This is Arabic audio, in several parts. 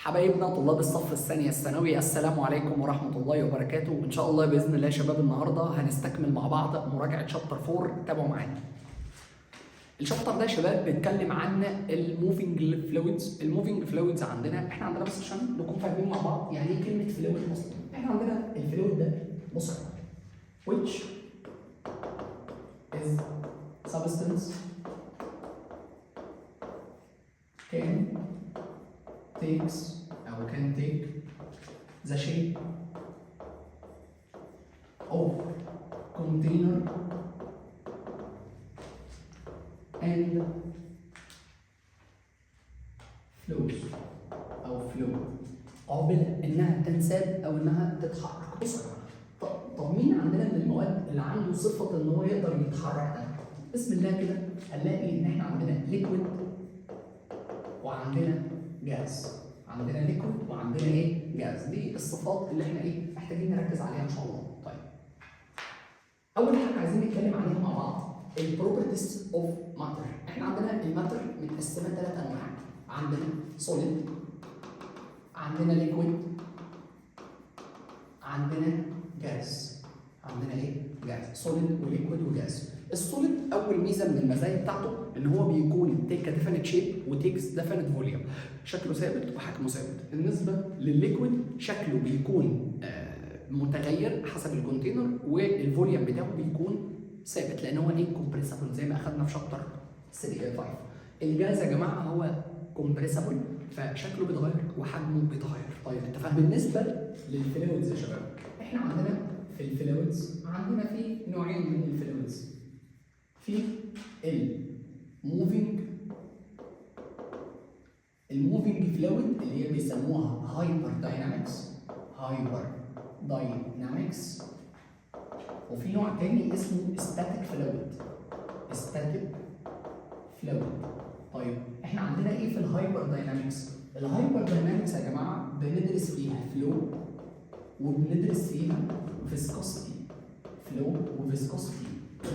حبايبنا طلاب الصف الثاني الثانوي، السلام عليكم ورحمة الله وبركاته. إن شاء الله بإذن الله يا شباب النهاردة هنستكمل مع بعض مراجعة شابتر 4. تابعوا معانا. الشابتر ده يا شباب بيتكلم عن الموفينج فلويدز. الموفينج فلويدز احنا عندنا بس عشان نكون فاهمين مع بعض يعني ايه كلمة فلويد اصلا. احنا عندنا الفلويد ده بص يا جماعة which is substance can take the shape of container and flows أو flow قابلة إنها تنساب أو إنها تتحرك. بص يا جماعة، طب مين عندنا من المواد اللي عنده صفة إن هو يقدر يتحرك ده؟ بسم الله كده هنلاقي إن إحنا عندنا liquid وعندنا جاز. عندنا ليكويد وعندنا ايه؟ جاز. دي الصفات اللي احنا ايه؟ محتاجين نركز عليها ان شاء الله. طيب. أول حاجة عايزين نتكلم عليها مع بعض البروبرتيز اوف ماتر. احنا عندنا الماتر متقسمة 3 أنواع. عندنا سوليد، عندنا ليكويد، عندنا جاز. عندنا ايه؟ جاز. سوليد وليكويد وجاز. السوليد اول ميزه من المزايا بتاعته ان هو بيكون تيك ديفينيت شيب وتيكس ديفينيت فوليوم، شكله ثابت وحجمه ثابت. بالنسبه للليكويد شكله بيكون متغير حسب الكونتينر، والفوليوم بتاعه بيكون ثابت لان هو انكمبريسبل زي ما اخذنا في شابتر 5. الجاز يا جماعه هو كومبريسبل فشكله بيتغير وحجمه بيتغير. طيب اتفقنا. بالنسبه للفلويدز يا شباب، احنا عندنا في الفلويدز عندنا في نوعين من الفلويدز. في الموفينج فلويد اللي هي بيسموها هايبر داينامكس، وفي نوع تاني اسمه ستاتيك فلويد. طيب احنا عندنا ايه في الهايبر داينامكس؟ الهايبر داينامكس يا جماعه بندرس فيها فلو وبندرس فيها فيسكوسيتي.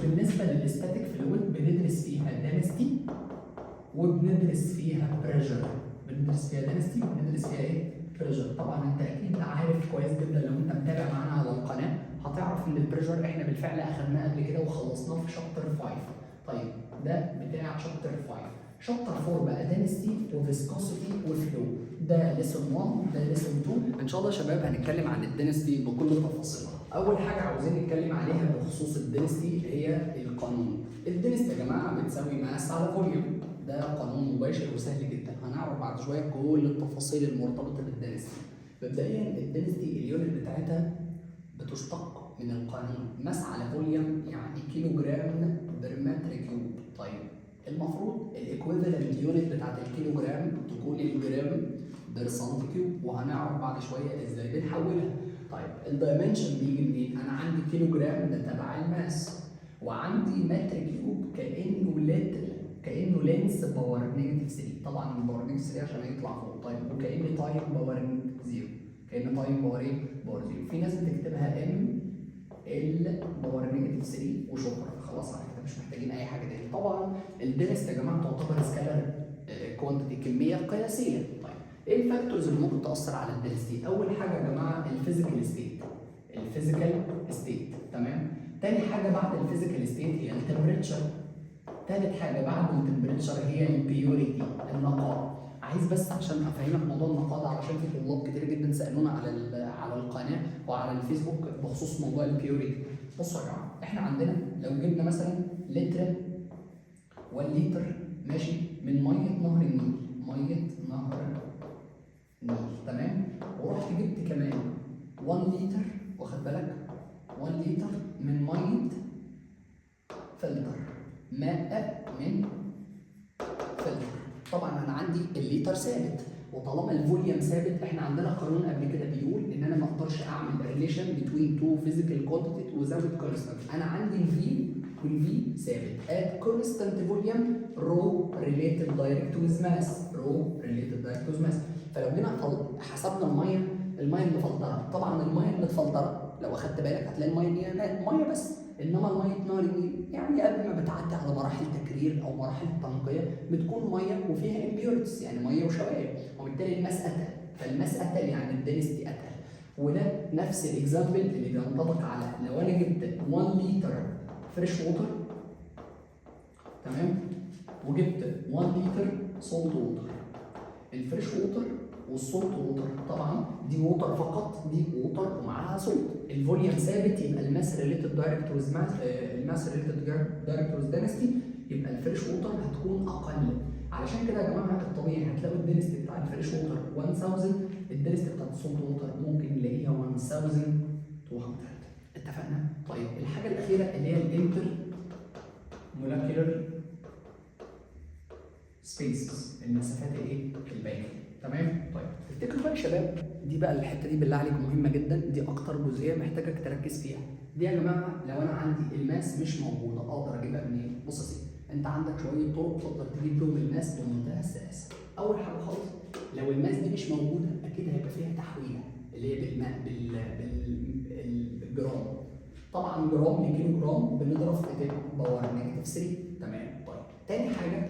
بالنسبه للستاتيك فلويد بندرس فيها دنسيتي وبندرس فيها بريشر. وبندرس فيها ايه؟ بريشر. طبعا انت اكيد عارف كويس جدا لو انت متابع معانا على القناه هتعرف ان البريشر احنا بالفعل اخذناه قبل كده وخلصناه في شابتر 5. طيب ده بتاع شابتر 5. شابتر 4 بقى دنسيتي وفيسكوسيتي وفلو. ده ليسون 1 ده ليسون 2. ان شاء الله يا شباب هنتكلم عن الدنسيتي بكل تفاصيلها. اول حاجه عاوزين نتكلم عليها بخصوص الدنسيتي هي القانون. الدنسيتي يا جماعه بتساوي ماس على فوليوم. ده قانون مباشر وسهل جدا، هنعرف بعد شويه كل التفاصيل المرتبطه بالدنسيتي. مبدئيا الدنسيتي اليونت بتاعتها بتشتق من القانون. ماس على فوليوم يعني كيلو جرام بر متر كيوب. طيب المفروض الايكويفالنت يونت بتاعت الكيلو جرام تكون الجرام بر سنتي كيوب، وهنعرف بعد شويه ازاي بنحولها. طيب الدايمنشن بيجي منين؟ انا عندي كيلو جرام ده تبع الماس، وعندي متر كيوب كانه لينس باور نيجاتيف 3. طبعا باور نيجاتيف 3 عشان يطلع فوق. طيب وكأن تايم باور 0. كأن تايم باور ايه؟ باور 0. في ناس بتكتبها ام ال باور نيجاتيف 3 وشكرا خلاص على كده، مش محتاجين اي حاجه تاني. طبعا الدنس يا جماعه تعتبر سكالر كوانتيتي، كميه قياسيه. طيب ايه الفاكتورز اللي ممكن تاثر على الدنسيتي؟ اول حاجه يا جماعه الفيزيكال ستيت. تمام. تاني حاجه بعد الفيزيكال ستيت هي التمبريتشر. تالت حاجه بعد التمبريتشر هي البيوريتي، النقاء. عايز بس عشان افهمك موضوع النقاء ده علشان في طلاب كتير جدا سالونا على القناه وعلى الفيسبوك بخصوص موضوع البيوريتي. بصوا يا جماعه، احنا عندنا لو جبنا مثلا لتر والليتر ماشي من ميه نهر النيل، تمام، ورحت جبت كمان 1 لتر، واخد بالك 1 لتر من ميه فلتر، ماء من فلتر. طبعا انا عندي الليتر ثابت، وطالما الفوليوم ثابت احنا عندنا قانون قبل كده بيقول ان انا ما اقدرش اعمل ريليشن بين تو فيزيكال كوانتيتي وزود كونستانت. انا عندي الفي والفي ثابت at constant volume رو related direct with mass. فلو جينا حسبنا الميه المفلتره، طبعا الميه المتفلتره لو اخدت بالك هتلاقي الميه دي ميه بس، انما ميه نهر النيل يعني قبل ما بتعدي على مراحل تكرير او مراحل تنقيه بتكون ميه وفيها امبيورتس يعني ميه وشوائب، وبالتالي الماس اتقل. فالماس اتقل يعني الدنستي اتقل. وده نفس الاكزامبل اللي بينطبق على لو انا جبت 1 لتر فريش ووتر، تمام، وجبت 1 لتر سولت ووتر. الفريش ووتر والسولت ووتر طبعا دي ووتر فقط، دي ووتر ومعاها سولت، الفوليوم ثابت، يبقى الماس ريليتد دايركت ويز الماس ريليتد دايركت ويز دنسيتي، يبقى الفريش ووتر هتكون اقل. علشان كده يا جماعه الطبيعي هتلاقوا الدنسيتي بتاع الفريش ووتر 1000، الدنسيتي بتاعت السولت ووتر ممكن نلاقيها 1200. اتفقنا؟ طيب الحاجه الاخيره اللي هي الانتر مولكيولر سبيسز، المسافات الايه؟ البينيه. تمام؟ طيب تفتكروا بقى يا شباب، دي بقى الحته دي بالله عليكم مهمه جدا، دي اكتر جزئيه محتاجك تركز فيها. دي يا جماعه لو انا عندي الماس مش موجوده اقدر اجيبها منين؟ بص يا سيدي، انت عندك شويه طرق تقدر تجيب بيهم الماس بمنتهى السلاسه. اول حاجه خالص لو الماس دي مش موجوده اكيد هيبقى فيها تحويله اللي هي بالجرام. طبعا جرام لكيلو جرام بنضرب في باور نيجاتيف 3. تمام؟ طيب تاني حاجه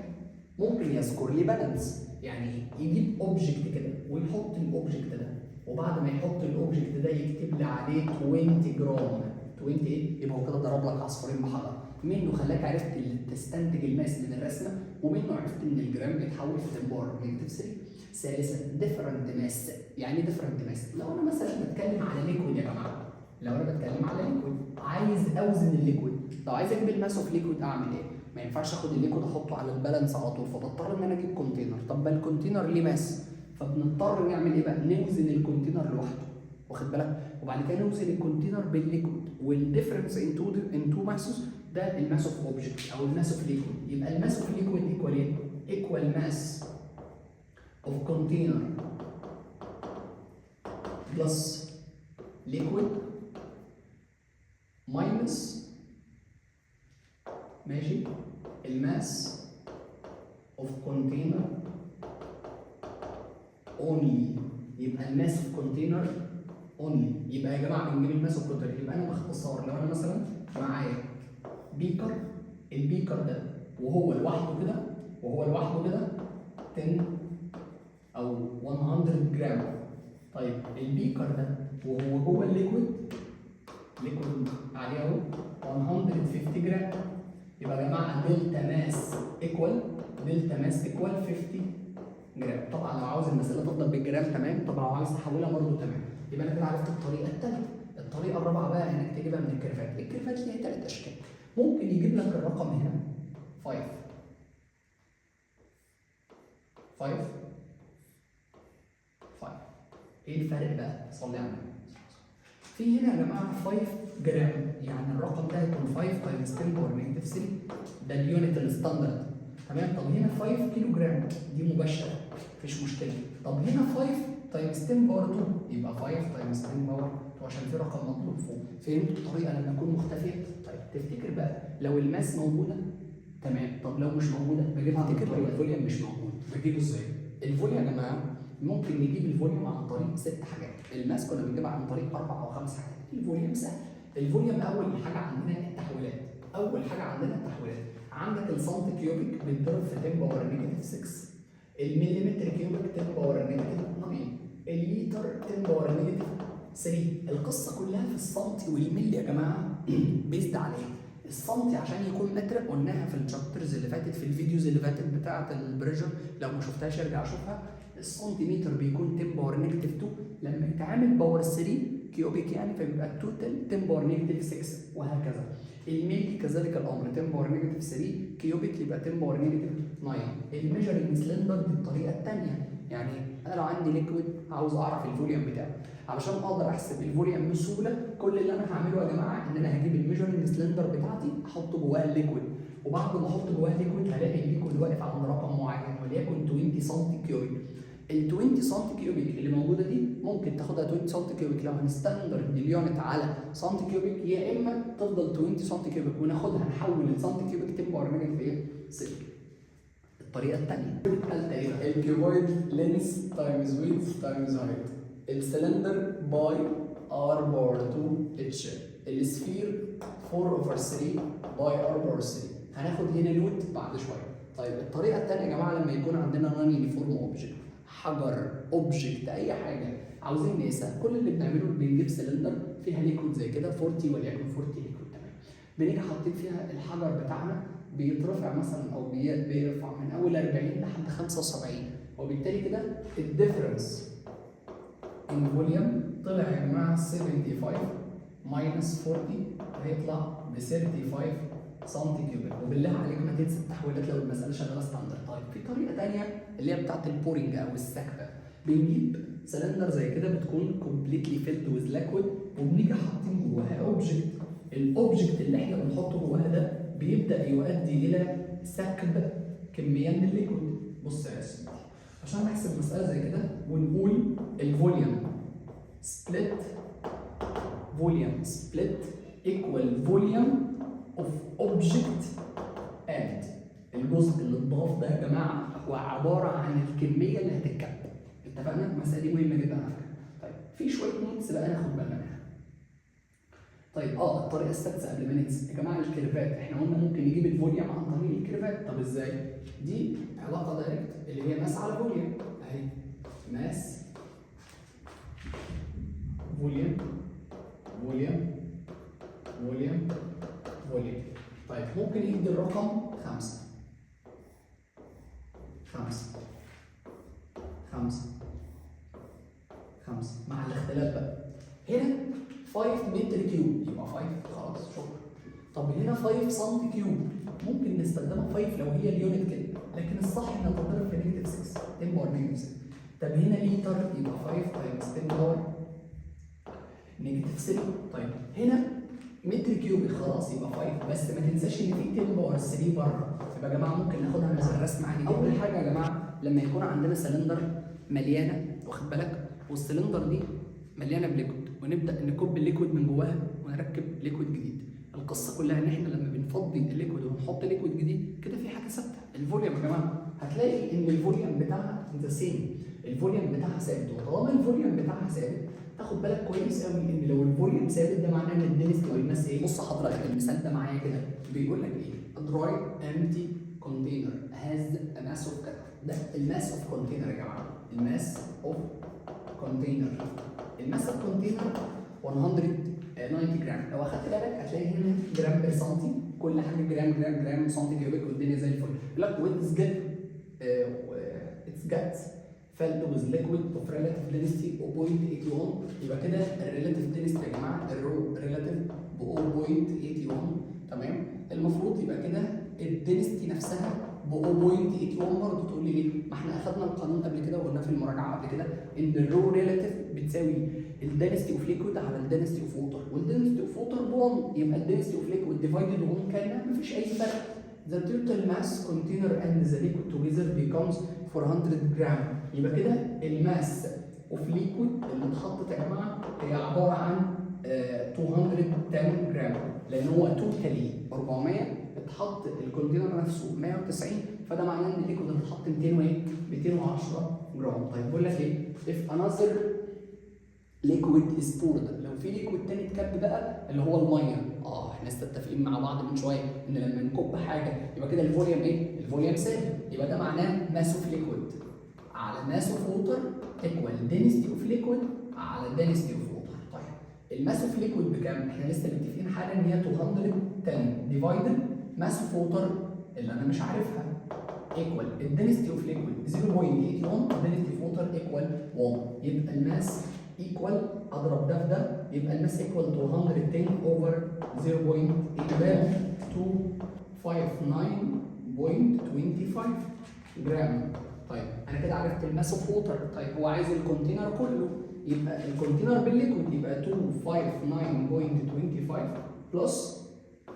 ممكن يذكر لي بالانس، يعني يجيب اوبجكت كده ويحط الاوبجكت ده، وبعد ما يحط الاوبجكت ده يكتب لي عليه 20 جرام. 20 ايه؟ يبقى هو كده ضرب لك عصفورين بحجر، منه خلاك عرفت تستنتج الماس من الرسمه، ومنه عرفت ان الجرام بيتحول في تمبار نيجاتيف 3. ثالثا ديفرنت ماس. يعني ايه ديفرنت ماس؟ لو انا مثلا بتكلم على ليكويد يا جماعه، لو انا بتكلم على ليكويد عايز اوزن الليكويد، لو عايز اجيب الماس اوف ليكويد اعمل ايه؟ ما ينفعش اخد الليكويد احطه على البالانس على طول، فبضطر ان انا اجيب كونتينر. طب ما الكونتينر ليه ماس، فبنضطر نعمل ايه بقى؟ نوزن الكونتينر لوحده، واخد بالك؟ وبعد كده نوزن الكونتينر بالليكويد، والديفرنس ان تو ماسز ده الماس اوف اوبجكت او الماس اوف ليكويد. يبقى الماس اوف ليكويد ايكوال ايه؟ ايكوال ماس اوف كونتينر بلس ليكويد ماينس ماشي الماس اوف كونتينر اونلي. يبقى الماس اوف كونتينر اونلي. يبقى يا جماعه بنجيب الماس اوف كونتينر، يبقى انا باختصار لو انا مثلا معايا بيكر، البيكر ده وهو لوحده كده 10 او 100 جرام. طيب البيكر ده وهو جوه الليكويد عليه اهو 150 جرام، يبقى يا جماعه دلتا ماس ايكوال 50 جرام. طبعا لو عاوز المساله تفضل بالجرام تمام، طب لو عايز تحولها برضه تمام. يبقى انا كده عرفت الطريقه الثانيه. الطريقه الرابعه بقى انك تجيبها من الكيرفات. الكيرفات ليها 3 اشكال، ممكن يجيب لك الرقم هنا 5 ايه الفرق بقى؟ صلي على النبي. في هنا يا جماعه 5 جرام، يعني الرقم ده هيكون 5 تايمز 10 باور نيجاتيف 3، ده اليونت الستاندرد. تمام؟ طب هنا 5 كيلو جرام دي مباشره مفيش مشكله. طب هنا 5 تايمز 10 باور 2 يبقى 5 تايمز 10 باور 2 عشان في رقم مطلوب فوق. فهمتوا الطريقه لما تكون مختفيه؟ طيب تفتكر بقى لو الماس موجوده تمام، طب لو مش موجوده بجيبها عن طريق الفوليوم مش موجود، بجيبه ازاي؟ الفوليوم يا جماعه ممكن نجيب الفوليوم عن طريق 6 حاجات، الماس كنا بنجيبها عن طريق 4 أو 5 حاجات، الفوليوم سهل. الفوليوم اول حاجه عندنا التحويلات، عندك السنتي كيوبيك بيتضرب في 10 باور نيجاتيف 6، المليمتر كيوبيك 10 باور نيجاتيف 9، الليتر 10 باور نيجاتيف 3. القصه كلها في السنتي والملي يا جماعه بيزد على ايه؟ السنتي عشان يكون متر قلناها في الشابترز اللي فاتت، في الفيديوز اللي فاتت بتاعه البريشر، لو ما شفتهاش ارجع شوفها. السنتيمتر بيكون 10 باور نيجاتيف 2، لما يتعامل باور 3 كيوبيك يعني فبيبقى التوتال 10 باور نيجاتيف 6 وهكذا. الملي كذلك الامر 10 باور نيجاتيف 3 كيوبيك يبقى 10 باور نيجاتيف 9. الميجرنج سلندر دي الطريقه الثانيه، يعني انا لو عندي ليكويد عاوز اعرف الفوليوم بتاعه، علشان اقدر احسب الفوليوم بسهوله كل اللي انا هعمله يا جماعه ان انا هجيب الميجرنج سلندر بتاعتي احطه جواه الليكويد، وبعد ما احط جواه الليكويد هلاقي الليكويد واقف عند رقم معين وليكن 20 سم كيوبيك. ال 20 سم كيوبيك اللي موجوده دي ممكن تاخدها 20 سم كيوبيك لو هنستندرد اليونت على سم كيوبيك، يا اما تفضل 20 سم كيوبيك وناخدها نحول السم كيوبيك 10 باور نيجاتيف ايه؟ 6. الطريقه الثانيه الكيوبويد لينس تايمز ويدث تايمز هايت، السلندر باي ار باور 2 اتش، السفير 4 اوفر 3 باي ار باور 3. هناخد هنا نوت بعد شويه. طيب الطريقه الثانيه يا جماعه لما يكون عندنا نون يونيفورم اوبجكت، حجر اوبجكت اي حاجه عاوزين نقيسها، كل اللي بنعمله بنجيب سلندر فيها ليكويد زي كده 40 وليكن 40 ليكويد تمام، بنيجي حاطين فيها الحجر بتاعنا بيترفع مثلا او بيرفع من اول 40 لحد 75، وبالتالي كده الديفرنس ان فوليوم طلع يا جماعه 75 ماينس 40 هيطلع ب 35 سم كيوبيك. وبالله عليك ما تنسى التحويلات لو المساله شغاله ستاندرد. طيب في طريقه ثانيه اللي هي بتاعت البورنج او السكبه، بنجيب سلندر زي كده بتكون كومبليتلي فيلد ويز ليكويد وبنيجي حاطين جواها اوبجكت، الاوبجكت اللي احنا بنحطه جواها ده بيبدا يؤدي الى سكب كميه من الليكويد. بص يا سيدي عشان نحسب مساله زي كده ونقول الفوليوم سبليت ايكوال فوليوم اوف اوبجكت اد، الجزء اللي اتضاف ده يا جماعه هو عباره عن الكميه اللي هتتكب. اتفقنا؟ المساله دي مهمه جدا على فكره. طيب في شويه نوتس بقى ناخد بالنا منها. طيب الطريقه السادسه قبل ما ننسى يا جماعه الكيرفات، احنا قلنا ممكن نجيب الفوليوم عن طريق الكيرفات. طب ازاي؟ دي علاقه دايركت اللي هي ماس على فوليوم اهي، ماس فوليوم فوليوم فوليوم فوليوم. طيب ممكن يدي الرقم 5 مع الاختلاف بقى. هنا 5 متر كيوب يبقى 5 خلاص شكرا. طب هنا 5 سم كيوب ممكن نستخدمها 5 لو هي اليونت كده، لكن الصح انها تضرب في نيجاتيف 6 10 باور نيجاتيف 6. طب هنا لتر يبقى 5 تايمز 10 باور نيجاتيف 3. طيب هنا متر كيوبي خلاص يبقى 5، بس ما تنساش ان في 10 باور 3 بره. يبقى يا جماعه ممكن ناخدها من الرسم عادي. اول حاجه يا جماعه لما يكون عندنا سلندر مليانه واخد بالك والسلندر دي مليانه بليكويد ونبدا نكب الليكويد من جواها ونركب ليكويد جديد، القصه كلها ان احنا لما بنفضي الليكويد ونحط ليكويد جديد كده في حاجه ثابته. الفوليوم يا جماعه هتلاقي ان الفوليوم بتاعها ذا سيم، الفوليوم بتاعها ثابت. وطالما الفوليوم بتاعها ثابت تاخد بالك كويس قوي ان لو الفوليوم ثابت ده معناه ان الدنسيتي والماس ايه؟ بص حضرتك المثال ده معايا كده بيقول لك ايه؟ A dry empty container has a mass of كذا. ده الماس اوف كونتينر يا جماعه، الماس اوف كونتينر. الماس اوف كونتينر 190 جرام. لو اخدت بالك هتلاقي هنا جرام بير سنتي، كل حاجه جرام جرام جرام سنتي كيوبيك والدنيا زي الفل. يقول لك ويتس جيت اتس جيتس filled with liquid of relative density 0.81. يبقى كده الريلاتيف density يا جماعه الريلاتيف ب 0.81 تمام. المفروض يبقى كده الدنسيتي نفسها ب 0.81 برضه. تقول لي ليه؟ ما احنا اخدنا القانون قبل كده وقلنا في المراجعه قبل كده ان الرو ريلاتيف بتساوي الدنسيتي اوف ليكويد على الدنسيتي اوف ووتر، والدنسيتي اوف ووتر ب 1 يبقى الدنسيتي اوف ليكويد ديفايدد 1 كان مفيش اي فرق. The total mass container and the liquid together becomes 400 جرام. يبقى كده الماس اوف ليكويد اللي اتحطت يا جماعه هي عباره عن 210 جرام، لان هو توتالي 400 اتحط الكونتينر نفسه 190، فده معناه ان الليكويد اللي اتحط 210 جرام. طيب بقول لك ايه؟ if another liquid is poured، لو في ليكويد تاني اتكب بقى اللي هو الميه، احنا لسه متفقين مع بعض من شويه ان لما نكب حاجه يبقى كده الفوليوم ايه؟ الفوليوم ثابت، يبقى ده معناه ماس اوف ليكويد على ماس اوف ووتر ايكوال دنسيتي اوف ليكويد على دنسيتي اوف ووتر. طيب الماس اوف ليكويد بكام؟ احنا لسه متفقين حالا ان هي 210 ديفايدد ماس اوف ووتر اللي انا مش عارفها ايكوال الدنسيتي اوف ليكويد 0.81 والدنسيتي اوف ووتر ايكوال 1. يبقى الماس ايكوال اضرب ده في ده يبقى الماس ايكوال 210 اوفر 0.259.25 جرام. طيب انا كده عرفت الماس اوف ووتر. طيب هو عايز الكونتينر كله، يبقى الكونتينر بالليكويد يبقى 259.25 بلس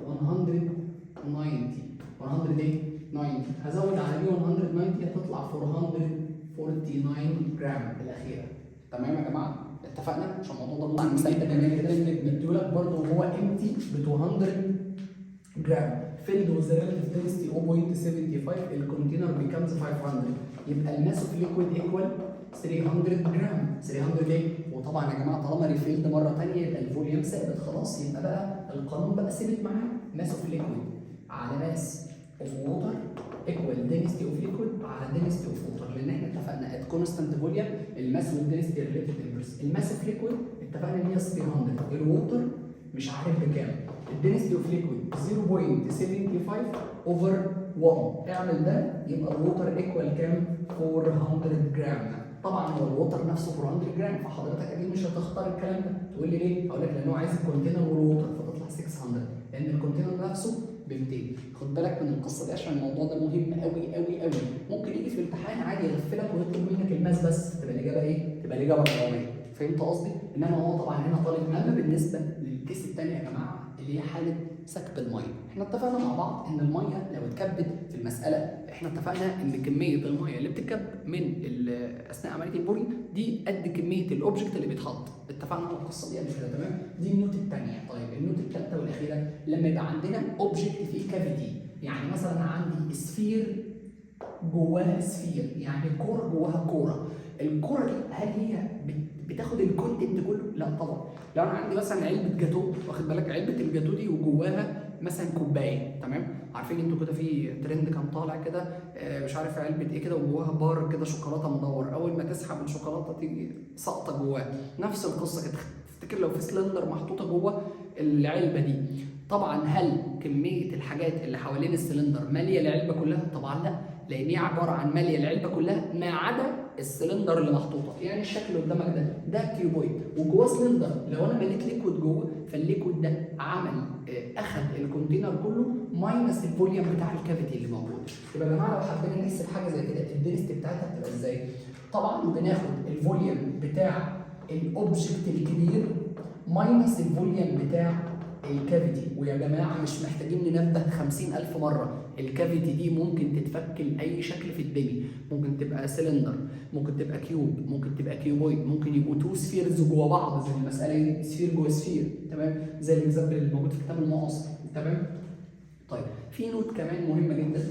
190 ايه؟ 90 هزود على دي 190 هتطلع 449 جرام الاخيره. تمام يا جماعه؟ اتفقنا؟ عشان الموضوع ده طبعا مثال جميل كده مديهولك برضه وهو امتي ب 200 جرام filled with the relative density 0.75 الكونتينر becomes 500 يبقى الماس اوف ليكويد ايكوال 300 جرام. 300 ايه؟ وطبعا يا جماعه طالما ريفيلد مره ثانيه يبقى الفوليوم ثابت خلاص، يبقى بقى القانون بقى ثابت معاه ماس اوف ليكويد على ماس اوف ووتر ايكوال دينستي اوف ليكويد على دينستي اوف ووتر، لان احنا اتفقنا ات كونستانت فوليوم الماس والدينستي ريليتد انفرس. الماس اوف ليكويد اتفقنا ان هي 300، الووتر مش عارف بكام، الدينستي اوف ليكويد 0.75 اوفر 1. اعمل ده يبقى الووتر ايكوال كام؟ 400 جرام. طبعا هو الووتر نفسه 400 جرام، فحضرتك اكيد مش هتختار الكلام ده. تقول لي ليه؟ هقول لك لان هو عايز الكونتينر والووتر فتطلع 600، لان الكونتينر نفسه ب 200. خد بالك من القصه دي عشان الموضوع ده مهم قوي قوي قوي. ممكن يجي في الامتحان عادي يغفلك ويطلب منك الماس بس، تبقى الاجابه ايه؟ تبقى الاجابه 400. فهمت قصدي؟ انما هو طبعا هنا طالب. اما بالنسبه للكيس الثاني يا جماعه اللي هي حاله سكب الميه، احنا اتفقنا مع بعض ان الميه لو اتكبت في المساله، احنا اتفقنا ان كميه الميه اللي بتتكب من اثناء عمليه البوري دي قد كميه الاوبجكت اللي بيتحط. اتفقنا على القصه دي قبل كده، تمام؟ دي النوت الثانيه. طيب النوت الثالثه والاخيره، لما يبقى عندنا اوبجكت فيه كافيتي، يعني مثلا عندي سفير جواها سفير، يعني كوره جواها كوره. الكوره دي هل هي بتاخد الكونتنت كله؟ لا طبعا. لو انا عندي مثلا علبه جاتو، واخد بالك علبه الجاتو دي وجواها مثلا كوبايه، تمام؟ عارفين انتوا كده في ترند كان طالع كده مش عارف علبه ايه كده وجواها بار كده شوكولاته مدور، اول ما تسحب الشوكولاته تيجي ساقطه جواها. نفس القصه كده. تفتكر لو في سلندر محطوطه جوه العلبه دي، طبعا هل كميه الحاجات اللي حوالين السلندر ماليه العلبه كلها؟ طبعا لا، لان هي عباره عن ماليه العلبه كلها ما عدا السلندر اللي محطوطه. يعني الشكل اللي قدامك ده كيوبويد وجواه سلندر، لو انا مليت ليكويد جوه فالليكويد ده عمل اخذ الكونتينر كله ماينس الفوليوم بتاع الكافيتي اللي موجود. يبقى يا جماعه لو حبينا نحسب حاجه زي كده الدنسيتي بتاعتها بتبقى ازاي؟ طبعا بناخد الفوليوم بتاع الاوبجكت الكبير ماينس الفوليوم بتاع الكافيتي. ويا جماعه مش محتاجين ننبه 50,000 مره، الكافيتي دي ممكن تتفك لاي شكل في الدنيا، ممكن تبقى سلندر، ممكن تبقى كيوب، ممكن تبقى كيوبويد، ممكن يبقوا تو سفيرز جوا بعض زي المساله دي، سفير جوا سفير، تمام؟ زي الاكزامبل اللي موجود في كتاب المعاصر، تمام؟ طيب في نوت كمان مهمه جدا.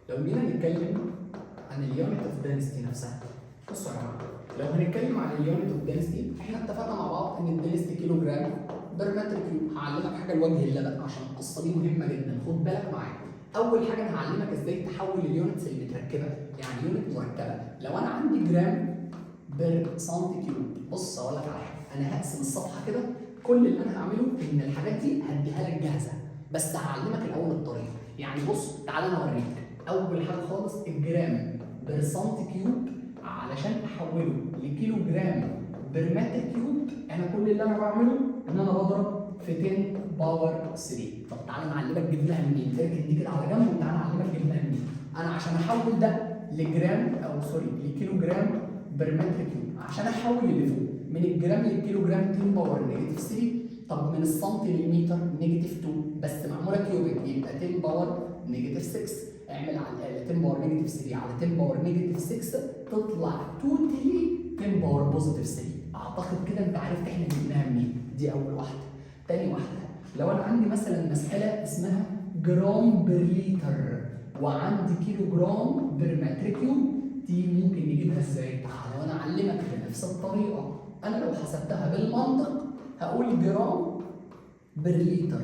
لو جينا نتكلم عن اليونت اوف دنسيتي نفسها، بصوا يا جماعه، لو هنتكلم عن اليونت اوف دنسيتي احنا اتفقنا مع بعض ان الدنسيتي كيلو جرام بير متر كيوب. هعلمك حاجه لوجه الله بقى عشان القصه دي مهمه جدا، خد بالك معايا. اول حاجه انا هعلمك ازاي تحول اليونتس اللي متركبه، يعني يونت مركبه. لو انا عندي جرام بير سنتي كيوب، بص اقول لك على حاجه، انا هقسم الصفحه كده، كل اللي انا هعمله ان الحاجات دي هديها لك جاهزه، بس هعلمك الاول الطريقه. يعني بص تعالى انا اوريك. اول حاجه خالص الجرام بير سنتي كيوب علشان احوله لكيلو جرام بير متر كيوب، انا كل اللي انا بعمله ان انا بضرب في 10 باور 3. طب تعالى نعلمك جبناها منين؟ اركن دي كده على جنب وتعالى نعلمك جبناها منين. انا عشان احول ده لجرام او سوري لكيلو جرام بير متر كيوب، عشان احول اللي فوق من الجرام للكيلو جرام 10 باور نيجاتيف 3، طب من السنتي للمتر نيجاتيف 2، بس معموله كيوبيك يبقى 10 باور نيجاتيف 6. اعمل على الاقل 10 باور نيجاتيف 3 على 10 باور نيجاتيف 6 تطلع توتالي 10 باور بوزيتيف 3. اعتقد كده انت عرفت احنا جبناها منين. دي اول واحده. تاني واحده، لو انا عندي مثلا مساله اسمها جرام بير لتر وعندي كيلو جرام بير متر كيوب، دي ممكن نجيبها ازاي؟ تعالى وانا اعلمك بنفس الطريقه. انا لو حسبتها بالمنطق هقول جرام بير لتر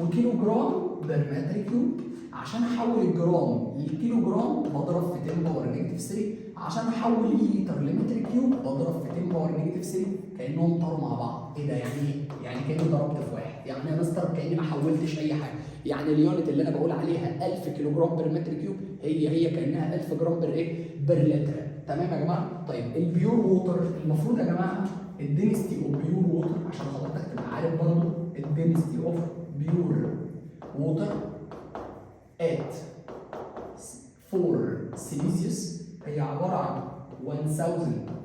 وكيلو جرام بير متر كيوب. عشان احول الجرام للكيلو جرام بضرب في 10 باور نيجاتيف 3، عشان احول اللتر لمتر كيوب بضرب في 10 باور نيجاتيف 3. كانهم طاروا مع بعض. ايه ده يعني ايه؟ يعني كاني ضربت في واحد. يعني يا مستر كاني ما حولتش اي حاجه. يعني اليونت اللي انا بقول عليها 1000 كيلو جرام بير متر كيوب هي كانها 1000 جرام بير ايه؟ بير لتر. تمام يا جماعه؟ طيب البيور ووتر المفروض يا جماعه الدنسيتي اوف بيور ووتر، عشان حضرتك تبقى عارف برضه الدنسيتي اوف بيور ووتر at 4 سيليزيوس هي عباره عن 1000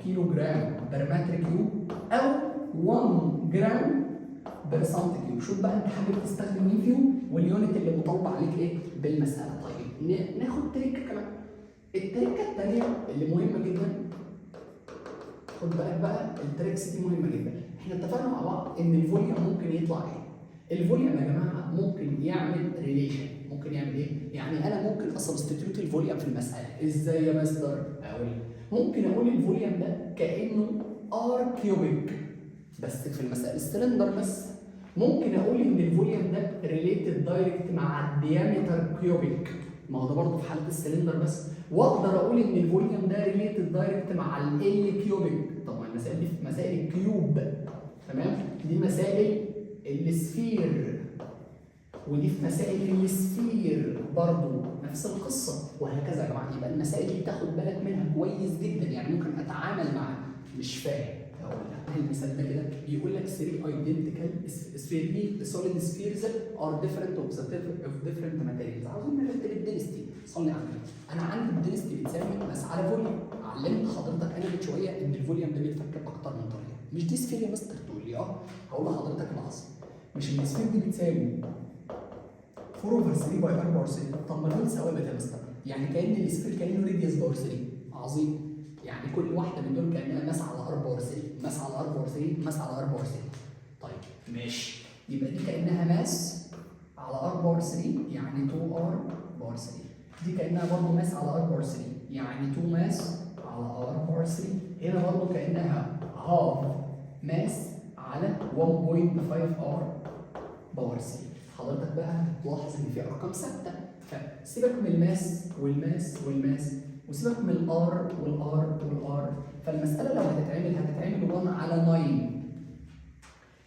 كيلو جرام بير متر كيوب او 1 جرام بير سنتي كيوب. شوف بقى انت حابب تستخدم مين فيهم واليونت اللي مطلوب عليك ايه بالمساله. طيب ناخد تريك كمان. التريكه الثانيه اللي مهمه جدا، خد بالك بقى التريكس دي مهمه جدا. احنا اتفقنا مع بعض ان الفوليوم ممكن يطلع ايه؟ الفوليوم يا جماعه ممكن يعمل ريليشن. ممكن يعمل ايه؟ يعني انا ممكن اسبستيتيوت الفوليوم في المساله. ازاي يا مستر؟ ممكن اقول الفوليوم ده كانه ار كيوبيك بس في المساله السلندر بس، ممكن اقول ان الفوليوم ده ريليتد دايركت مع الديامتر كيوبيك، ما هو ده برضه في حاله السلندر بس، واقدر اقول ان الفوليوم ده ريليتد دايركت مع ال كيوبيك. طبعا المسائل دي في مسائل الكيوب، تمام؟ دي مسائل السفير، ودي في مسائل السفير برضه نفس القصه، وهكذا يا جماعه. يبقى المسائل دي تاخد بالك منها كويس جدا، يعني ممكن اتعامل معاها. مش فاهم اقول لك المثال ده كده بيقول لك 3 identical 3 solid spheres are different of different materials. عاوزين نرتب الدنستي. صلي على النبي. انا عندي الدنستي بتساوي ماس على فوليوم. علمت حضرتك انا من شويه ان الفوليوم ده بيتفك باكتر من طريقه. مش دي سفير يا مستر؟ تقول لي اه. هقول لحضرتك لحظه. مش السفير دي بتساوي 4 over 3 باي 4 باور 3. طب ما دول ثوابت يا مستر، يعني كان السفير كانه ريديوس باور 3. عظيم. يعني كل واحده من دول كانها ماس على 4 باور 3، ماس على 4 باور 3، ماس على 4 باور 3. طيب ماشي، يبقى دي كانها ماس على 4 باور 3 يعني 2 ار باور 3. دي كانها برضه ماس على 4 باور 3 يعني 2 ماس على 4 باور 3. هنا برضه كانها هاف ماس على 1.5 ار باور 3. حضرتك بقى هتلاحظ ان في ارقام ثابته، فسيبك من الماس والماس والماس، وسيبك من الار والار والار. فالمساله لو هتتعمل 1 على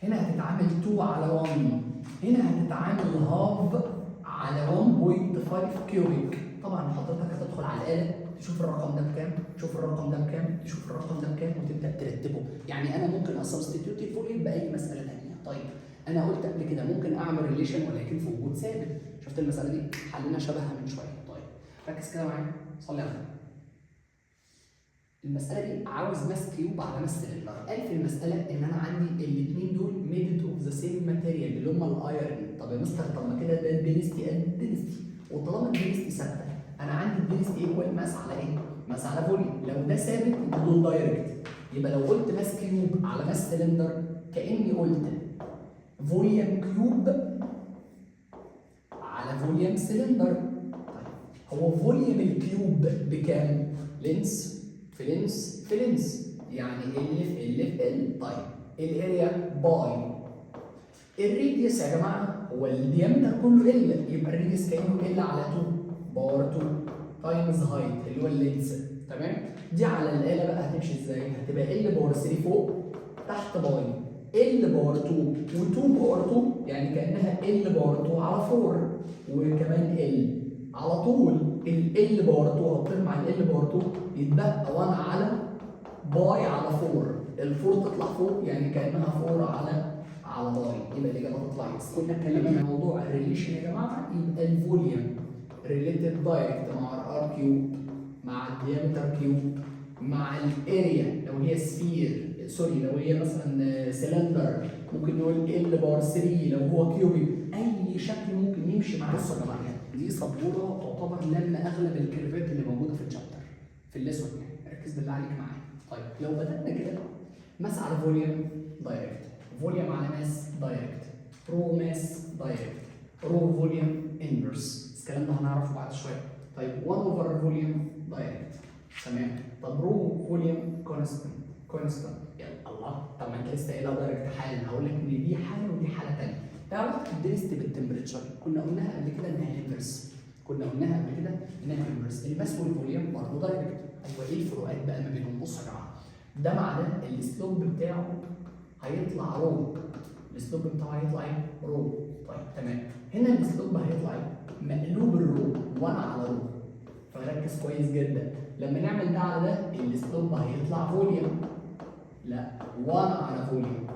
9، هنا هتتعامل 2 على 1، هنا هتتعامل هاف على 1.5 كيوبيك. طبعا حضرتك هتدخل على الاله تشوف الرقم ده بكام، تشوف الرقم ده بكام، تشوف الرقم ده بكام، وتبدا ترتبه. يعني انا ممكن اسبستيتيوت الفوليوم باي مساله ثانيه. طيب انا قلت قبل كده ممكن اعمل ريليشن ولكن في وجود ثابت. شفت المساله دي حلنا شبهها من شويه. طيب ركز كده معايا، صلي على النبي. المساله دي عاوز ماس كيوب على ماس سلندر. قال في المساله ان انا عندي الاثنين دول ميدد اوف ذا سيم ماتيريال اللي هم الايرن. طب يا مستر طب ما كده ده الدنستي قد الدنستي، وطالما الدنستي ثابته انا عندي الدنستي ايكوال ماس على ايه؟ ماس على فوليوم. لو ده ثابت يبقى دول دايركت. يبقى لو قلت ماس كيوب على ماس سلندر كاني قلت فوليوم كيوب على فوليوم سلندر. طيب هو فوليوم الكيوب بكام؟ لينس في لينس في لينس، يعني ال في ال. طيب الاريا باي الريديوس يا جماعه، هو الديامتر كله ال، يبقى الريديوس كانه ال على 2 باور 2 تايمز هايت اللي هو اللينس. تمام؟ دي على الاله بقى هتمشي ازاي؟ هتبقى ال باور 3 فوق، تحت باي ال باور 2 و2 باور 2، يعني كانها ال باور 2 على 4 وكمان ال على طول. ال باور 2 هتطير مع ال باور 2 يتبقى 1 على باي على 4. ال4 تطلع فوق يعني كانها 4 على باي، يبقى الاجابه تطلع يس. كنا اتكلمنا عن موضوع الريليشن يا جماعه. يبقى الفوليوم ريليتد دايركت مع الار كيوب مع الديامتر كيوب مع الاريا لو هي سفير، سوري لو هي مثلا سلندر ممكن نقول ال باور 3 لو هو كيوبيك. اي شكل ممكن يمشي معاه. بصوا يا جماعه دي سبوره تعتبر لما اغلب الكيرفات اللي موجوده في الشابتر في الليسون، يعني ركز بالله عليك معايا. طيب لو بدانا كده ماس على فوليوم دايركت، فوليوم على ماس دايركت، رو ماس دايركت، رو فوليوم انفرس. الكلام ده هنعرفه بعد شويه. طيب 1 اوفر فوليوم دايركت، تمام. طب رو فوليوم كونستنت يلا الله. طب ما انت لسه قايلها دايركت حالا، هقول لك ان دي حاله ودي حاله ثانيه. تعرف الدنستي بالتمبريتشر كنا قلناها قبل كده انها انفرس، الماس والفوليوم برضه دايركت. ايوه ايه الفروقات بقى ما بينهم؟ بصوا يا جماعه ده مع ده السلوب بتاعه هيطلع رو، السلوب بتاعه هيطلع ايه؟ رو. طيب تمام، هنا السلوب هيطلع ايه؟ مقلوب الرو 1 على رو. فركز كويس جدا، لما نعمل ده على ده السلوب هيطلع فوليوم، لا 1 على فوليوم.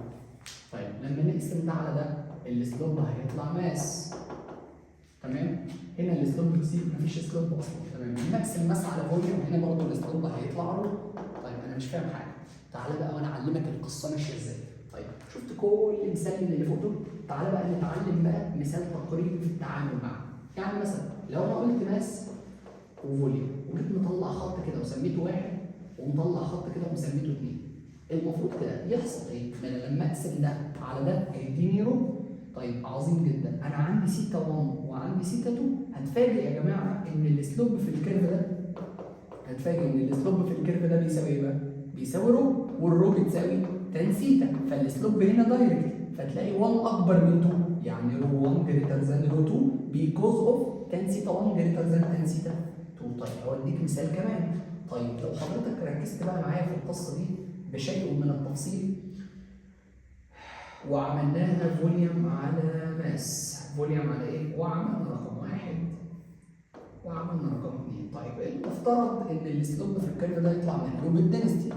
طيب لما نقسم ده على ده السلوب هيطلع ماس، تمام. هنا السلوب بتزيد مفيش سلوب اصلا، تمام. نقسم ماس على فوليوم، هنا برضه السلوب هيطلع رو. طيب انا مش فاهم حاجه، تعالى بقى وانا اعلمك القصه ماشيه ازاي. طيب شفت كل مثال من اللي فوق دول؟ تعالى بقى نتعلم بقى مثال تقريبي في التعامل معاه. يعني مثلا لو انا قلت ماس وفوليوم وجيت مطلع خط كده وسميته 1 ومطلع خط كده وسميته 2، المفروض كده يحصل ايه؟ ما انا لما اقسم ده على ده هيديني رو. طيب عظيم جدا، انا عندي سيتا 1 وعندي سيتا 2، هتفاجئ يا جماعه ان السلوب في الكيرف ده بيساوي ايه بقى؟ بيساوي رو، والرو بتساوي تان سيتا، فالسلوب هنا دايركت، فتلاقي 1 اكبر من 2، يعني رو 1 جريتر ذان رو 2 بيكوز اوف تان سيتا 1 جريتر ذان تان سيتا 2. طيب اوديك مثال كمان. طيب لو حضرتك ركزت بقى معايا في القصه دي بشيء من التفصيل وعملناها فوليوم على ماس، فوليوم على ايه؟ وعملنا رقم 1 وعملنا رقم 2. طيب المفترض ان السلوب في الكيرف ده يطلع مقلوب الدنستي،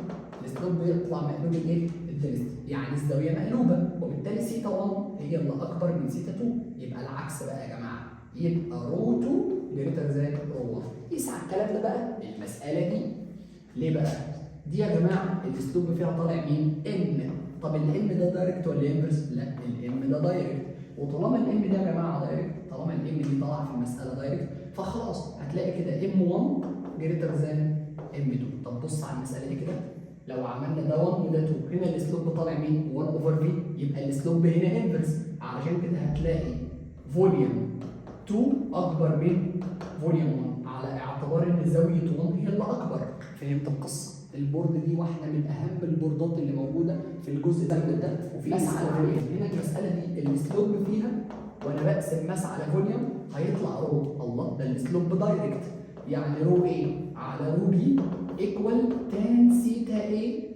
السلوب يطلع مقلوب الايه؟ الدنستي، يعني الزاويه مقلوبه، وبالتالي سيتا 1 هي اللي اكبر من سيتا 2. يبقى العكس بقى يا جماعه، يبقى رو 2 جريتر ذان رو 1. قيس على الكلام ده بقى المساله دي. ليه بقى؟ دي يا جماعه السلوب فيها طالع مين؟ ان. طب الام ده دايركت ولا انفرس؟ لا الام ده دايركت، وطالما الام ده يا جماعه دايركت، طالما الام دي طالعه في المساله دايركت، فخلاص هتلاقي كده M1 جريتر ذان M2. طب بص على المساله دي كده، لو عملنا ده 1 وده 2، هنا السلوب طالع مين؟ 1 اوفر في، يبقى السلوب هنا انفرس، علشان كده هتلاقي فوليوم 2 اكبر من فوليوم 1، على اعتبار ان زاويه 1 هي اللي اكبر. فهمت القصه؟ البورد دي واحده من اهم البوردات اللي موجوده في الجزء ده وفي ماس على فوليوم. هنا المساله دي السلوب فيها وانا بقسم ماس على فوليوم هيطلع رو. الله، ده السلوب دايركت، يعني رو ايه على رو بي ايكوال تان سيتا ايه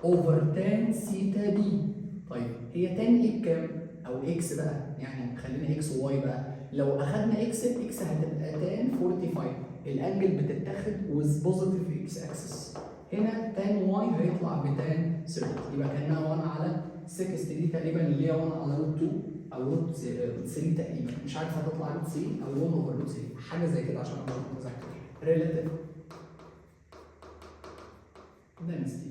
اوفر تان سيتا بي. طيب هي تان ايه بكام؟ او اكس بقى، يعني خلينا اكس وواي بقى. لو اخدنا اكس هتبقى تان 45، الانجل بتتاخد ويز بوزيتيف اكس اكسس. هنا تان واي هيطلع بتان 30، يبقى كانها 1 على 60 دي تقريبا اللي هي 1 على روت 2 او روت 3 تقريبا، مش عارف هتطلع روت 3 او 1 اوفر روت 3 حاجه زي كده عشان ابقى متذكر. ريلاتيف دنسيتي.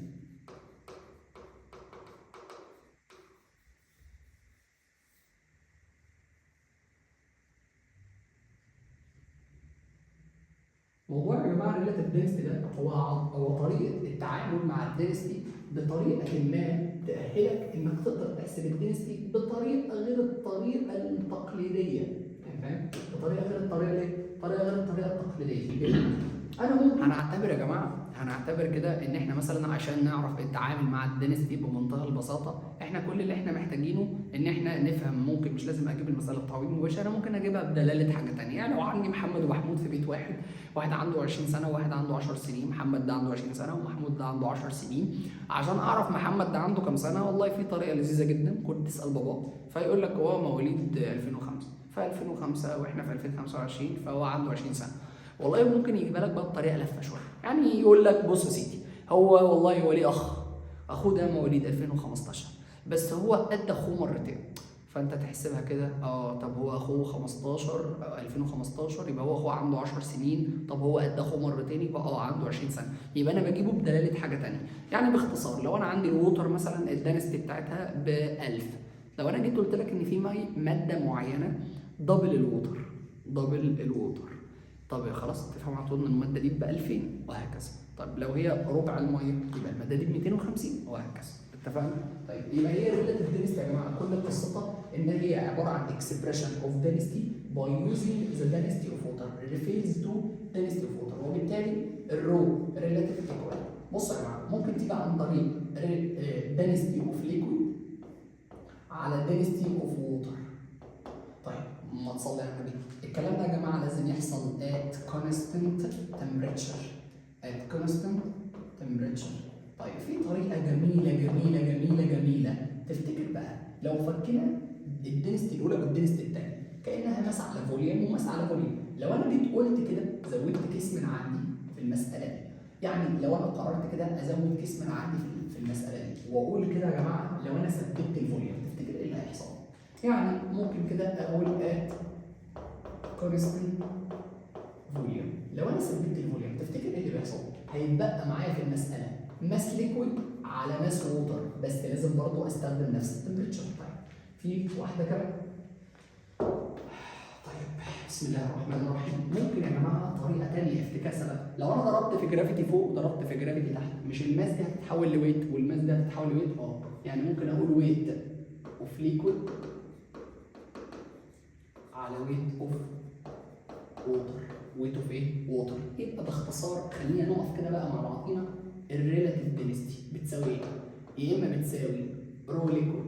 موضوع يا جماعه الريلاتيف دنسيتي ده هو طريقه التعامل مع الدنسيتي بطريقه ما تاهلك انك تقدر تحسب الدنسيتي بطريقه غير الطريقه التقليديه. فاهم؟ بطريقه غير الطريقه التقليديه. انا ممكن هنعتبر يا جماعه كده ان احنا مثلا عشان نعرف التعامل مع الدنسيتي بمنتهى البساطه، احنا كل اللي احنا محتاجينه ان احنا نفهم. ممكن مش لازم اجيب المساله بتعويض مباشر، انا ممكن اجيبها بدلاله حاجه ثانيه. يعني لو عندي محمد ومحمود في بيت واحد عنده 20 سنه وواحد عنده 10 سنين، محمد ده عنده 20 سنه ومحمود ده عنده 10 سنين، عشان اعرف محمد ده عنده كام سنه، والله في طريقه لذيذه جدا. كنت تسال باباه فيقول لك هو مواليد 2005، ف 2005 واحنا في 2025 فهو عنده 20 سنه. والله ممكن يجيبها لك بقى بطريقه لفه شويه، يعني يقول لك بص يا سيدي، هو والله هو ليه اخوه ده مواليد 2015 بس هو قد اخوه مرتين، فانت تحسبها كده. طب هو اخوه 15 2015 يبقى هو اخوه عنده 10 سنين، طب هو قد اخوه مرتين يبقى عنده 20 سنه، يبقى انا بجيبه بدلاله حاجه ثانيه. يعني باختصار لو انا عندي الووتر مثلا الدنستي بتاعتها ب 1000، لو انا جيت قلت لك ان في ماده معينه دبل الووتر، طب خلاص تفهم على طول ان الماده دي ب 2000 وهكذا. طب لو هي ربع الميه يبقى الماده دي ب 250 وهكذا. اتفقنا؟ طيب يبقى هي ريلاتيف دنسيتي يا جماعه كل قصتها ان هي عباره عن اكسبريشن اوف دنسيتي باي يوزنج ذا دنسيتي اوف ووتر ريفيرز تو دنسيتي اوف ووتر، وبالتالي الرو ريلاتيف ايكوال. بصوا يا جماعه ممكن تيجي عن طريق دنسيتي اوف ليكويد على دنسيتي اوف ووتر. طيب ما تصلي على النبي، الكلام ده يا جماعه لازم يحصل at constant temperature. طيب في طريقه جميله تفتكر بقى لو فكنا الدنسيتي الاولى بالدنسيتي الثانيه كانها ماس على فوليوم وماس على فوليوم. لو انا جيت قلت كده زودت كيس من عندي في المساله دي، يعني لو انا قررت كده ازود كيس من عندي في المساله دي واقول كده يا جماعه لو انا ثبتت الفوليوم تفتكر ايه اللي هيحصل؟ يعني ممكن كده اقول at constant volume. لو انا ثبتت الفوليوم تفتكر ايه اللي بيحصل؟ هيتبقى معايا في المساله ماس ليكويد على ماس ووتر، بس لازم برضه استخدم نفس التمبريتشر. طيب في واحده كمان. طيب بسم الله الرحمن الرحيم. ممكن يا جماعه طريقه ثانيه افتكاسه بقى، لو انا ضربت في جرافيتي فوق وضربت في جرافيتي تحت، مش الماس دي هتتحول لويت والماس دي هتتحول لويت؟ يعني ممكن اقول ويت اوف ليكويد على ويت اوف ووتر. ويت اوف ايه؟ ووتر. يبقى باختصار خلينا نقف كده بقى مع بعضينا، الريلاتيف دنسيتي بتساوي ايه؟ يا اما بتساوي رو ليكويد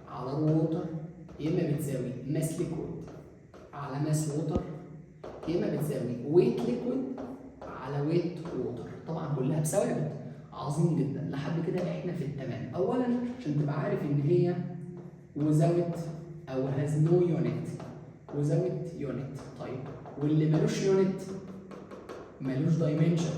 على رو ووتر يا اما بتساوي ماس ليكويد على ماس ووتر يا اما بتساوي ويت ليكويد على ويت ووتر. طبعا كلها بثوابت. عظيم جدا لحد كده احنا في التمام. اولا عشان تبقى عارف ان هي without او has no unit without unit. طيب واللي ملوش يونت ملوش دايمنشن.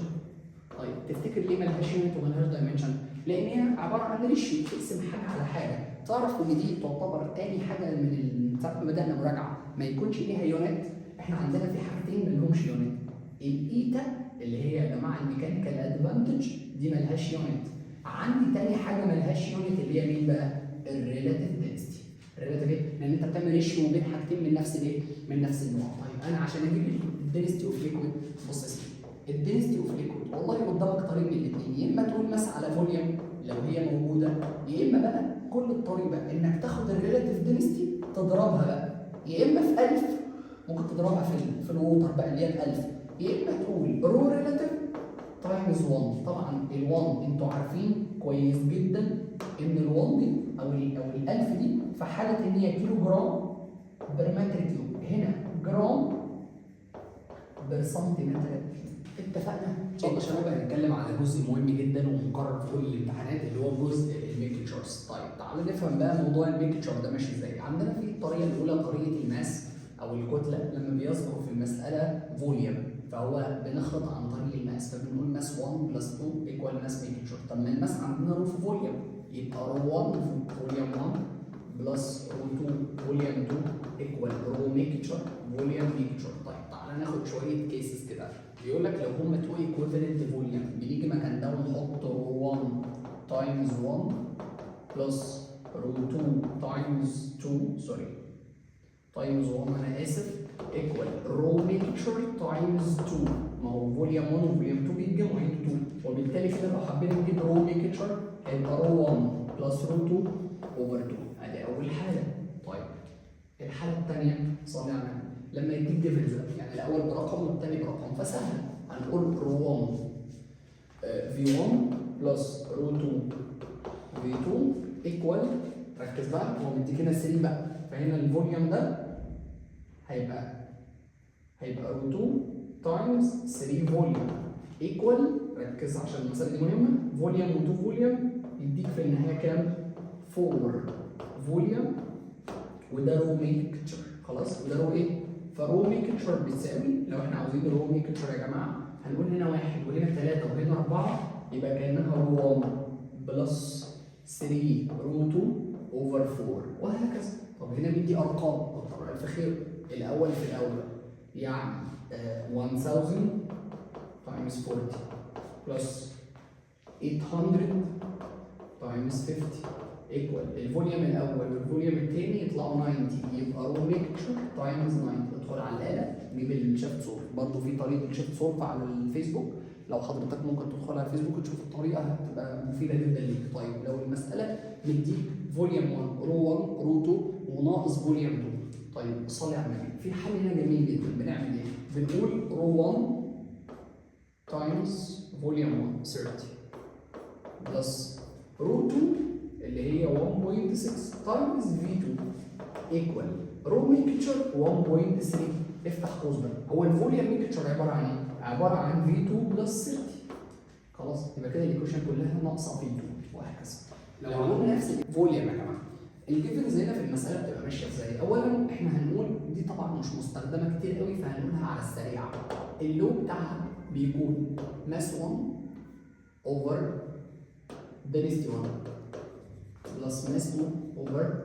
طيب تفتكر ليه ملهاش يونت وملهاش دايمنشن؟ لان هي عباره عن ريشيو تقسم حاجه على حاجه. تعرف ان دي تعتبر تاني حاجه من ساعه ما بدانا مراجعه ما يكونش ليها يونت. احنا عندنا في حاجتين ما لهمش يونت. الايتا اللي هي يا جماعه الميكانيكال ادفانتج دي ملهاش يونت. عندي تاني حاجه ملهاش يونت اللي هي مين بقى؟ الريلاتيف دنسيتي. الريلاتيف ايه؟ لان انت بتعمل ريشيو بين حاجتين من نفس الايه؟ من نفس النوع. طيب انا عشان اجيب الدنسيتي اوف ليكويد بص يا سيدي الدنسيتي اوف ليكويد والله قدامك طريق من الاثنين. يا اما تقول ماس على فوليوم لو هي موجوده يا اما بقى كل الطريق بقى انك تاخد الريلاتيف دنسيتي تضربها بقى يا اما في 1000 ممكن تضربها في الووتر بقى اللي هي 1000 يا اما تقول رو ريلاتيف تايمز 1. طبعا ال1 انتوا عارفين كويس جدا ان ال1 دي او ال1000 دي في حاله ان هي كيلو جرام بر متر كيوب. هنا جرام بر سنتيمتر. اتفقنا؟ ان شاء الله يا شباب هنتكلم على جزء مهم جدا ومكرر في كل الامتحانات اللي هو جزء الميكتشرز. طيب تعالى نفهم بقى موضوع الميكتشر ده ماشي ازاي. عندنا في الطريقه الاولى طريقه الماس او الكتله لما بيذكر في المساله فوليوم فهو بنخلط عن طريق الماس فبنقول ماس 1 بلس 2 ايكوال ماس ميكتشر. طب ما الماس عندنا رو في فوليوم يبقى رو 1 في فوليوم 1 بلس رو 2 فوليوم 2 ايكوال رو ميكتشر فوليوم ميكتشر. طيب تعالى ناخد شويه كيسز كده. بيقول لك لو هم تو ايكويفالنت فوليوم بنيجي مكان ده ونحط رو 1 تايمز 1 بلس رو 2 تايمز 2 تايمز 1 انا اسف ايكوال رو ميكتشر تايمز 2. ما هو فوليوم 1 وفوليوم 2 بيتجمعوا هنا 2 وبالتالي كده لو حبينا نجيب رو ميكتشر هيبقى رو 1 بلس رو 2 اوفر 2. ادي اول حاله. طيب الحاله الثانيه صلي على النبي لما يديك ديفرنس يعني الاول برقم والثاني برقم فسهل هنقول رو 1 في 1 بلس رو 2 في 2 ايكوال ركز بقى هو مديك هنا 3 بقى فهنا الفوليوم ده هيبقى رو 2 تايمز 3 فوليوم ايكوال ركز عشان المساله دي مهمه فوليوم و2 فوليوم يديك في النهايه كام؟ 4 فوليوم وده رو ميكتشر. خلاص وده رو ايه؟ فرو ميكتشر بتساوي لو احنا عاوزين رو ميكتشر يا جماعه هنقول هنا 1 وهنا 3 وهنا 4 يبقى كانها رو 1 بلس 3 رو 2 اوفر 4 وهكذا. طب هنا بيدي ارقام طبعا الف خير. الاول في الاول يعني 1000 تايمز 40 بلس 800 تايمز 50 ايكوال الفوليوم الاول والفوليوم الثاني يطلعوا 90 يبقى رو ميكتشر تايمز 90. ادخل على الاله جيب الشيفت سولف. برضه في طريقه الشيفت سولف على الفيسبوك لو حضرتك ممكن تدخل على الفيسبوك وتشوف الطريقه هتبقى مفيده جدا ليك. طيب لو المساله مديك فوليوم 1 رو 1 رو 2 وناقص فوليوم 2 طيب صلي على النبي في حل هنا جميل جدا. بنعمل ايه؟ بنقول رو 1 تايمز فوليوم 1 30 بلس رو 2 اللي هي 1.6 تايمز في 2 ايكوال رو ميكتشر 1.3. افتح قوس بقى هو الفوليوم ميكتشر عباره عن ايه؟ عباره عن في 2 بلس 30. خلاص يبقى كده الايكويشن كلها ناقصه في 2 وهكذا. لو عملنا نفس الفوليوم يا جماعه الجيفنز هنا في المساله بتبقى ماشيه ازاي؟ اولا احنا هنقول دي طبعا مش مستخدمه كتير قوي فهنقولها على السريع. اللو بتاعها بيكون ماس 1 اوفر density 1 بلس ماس 2 اوفر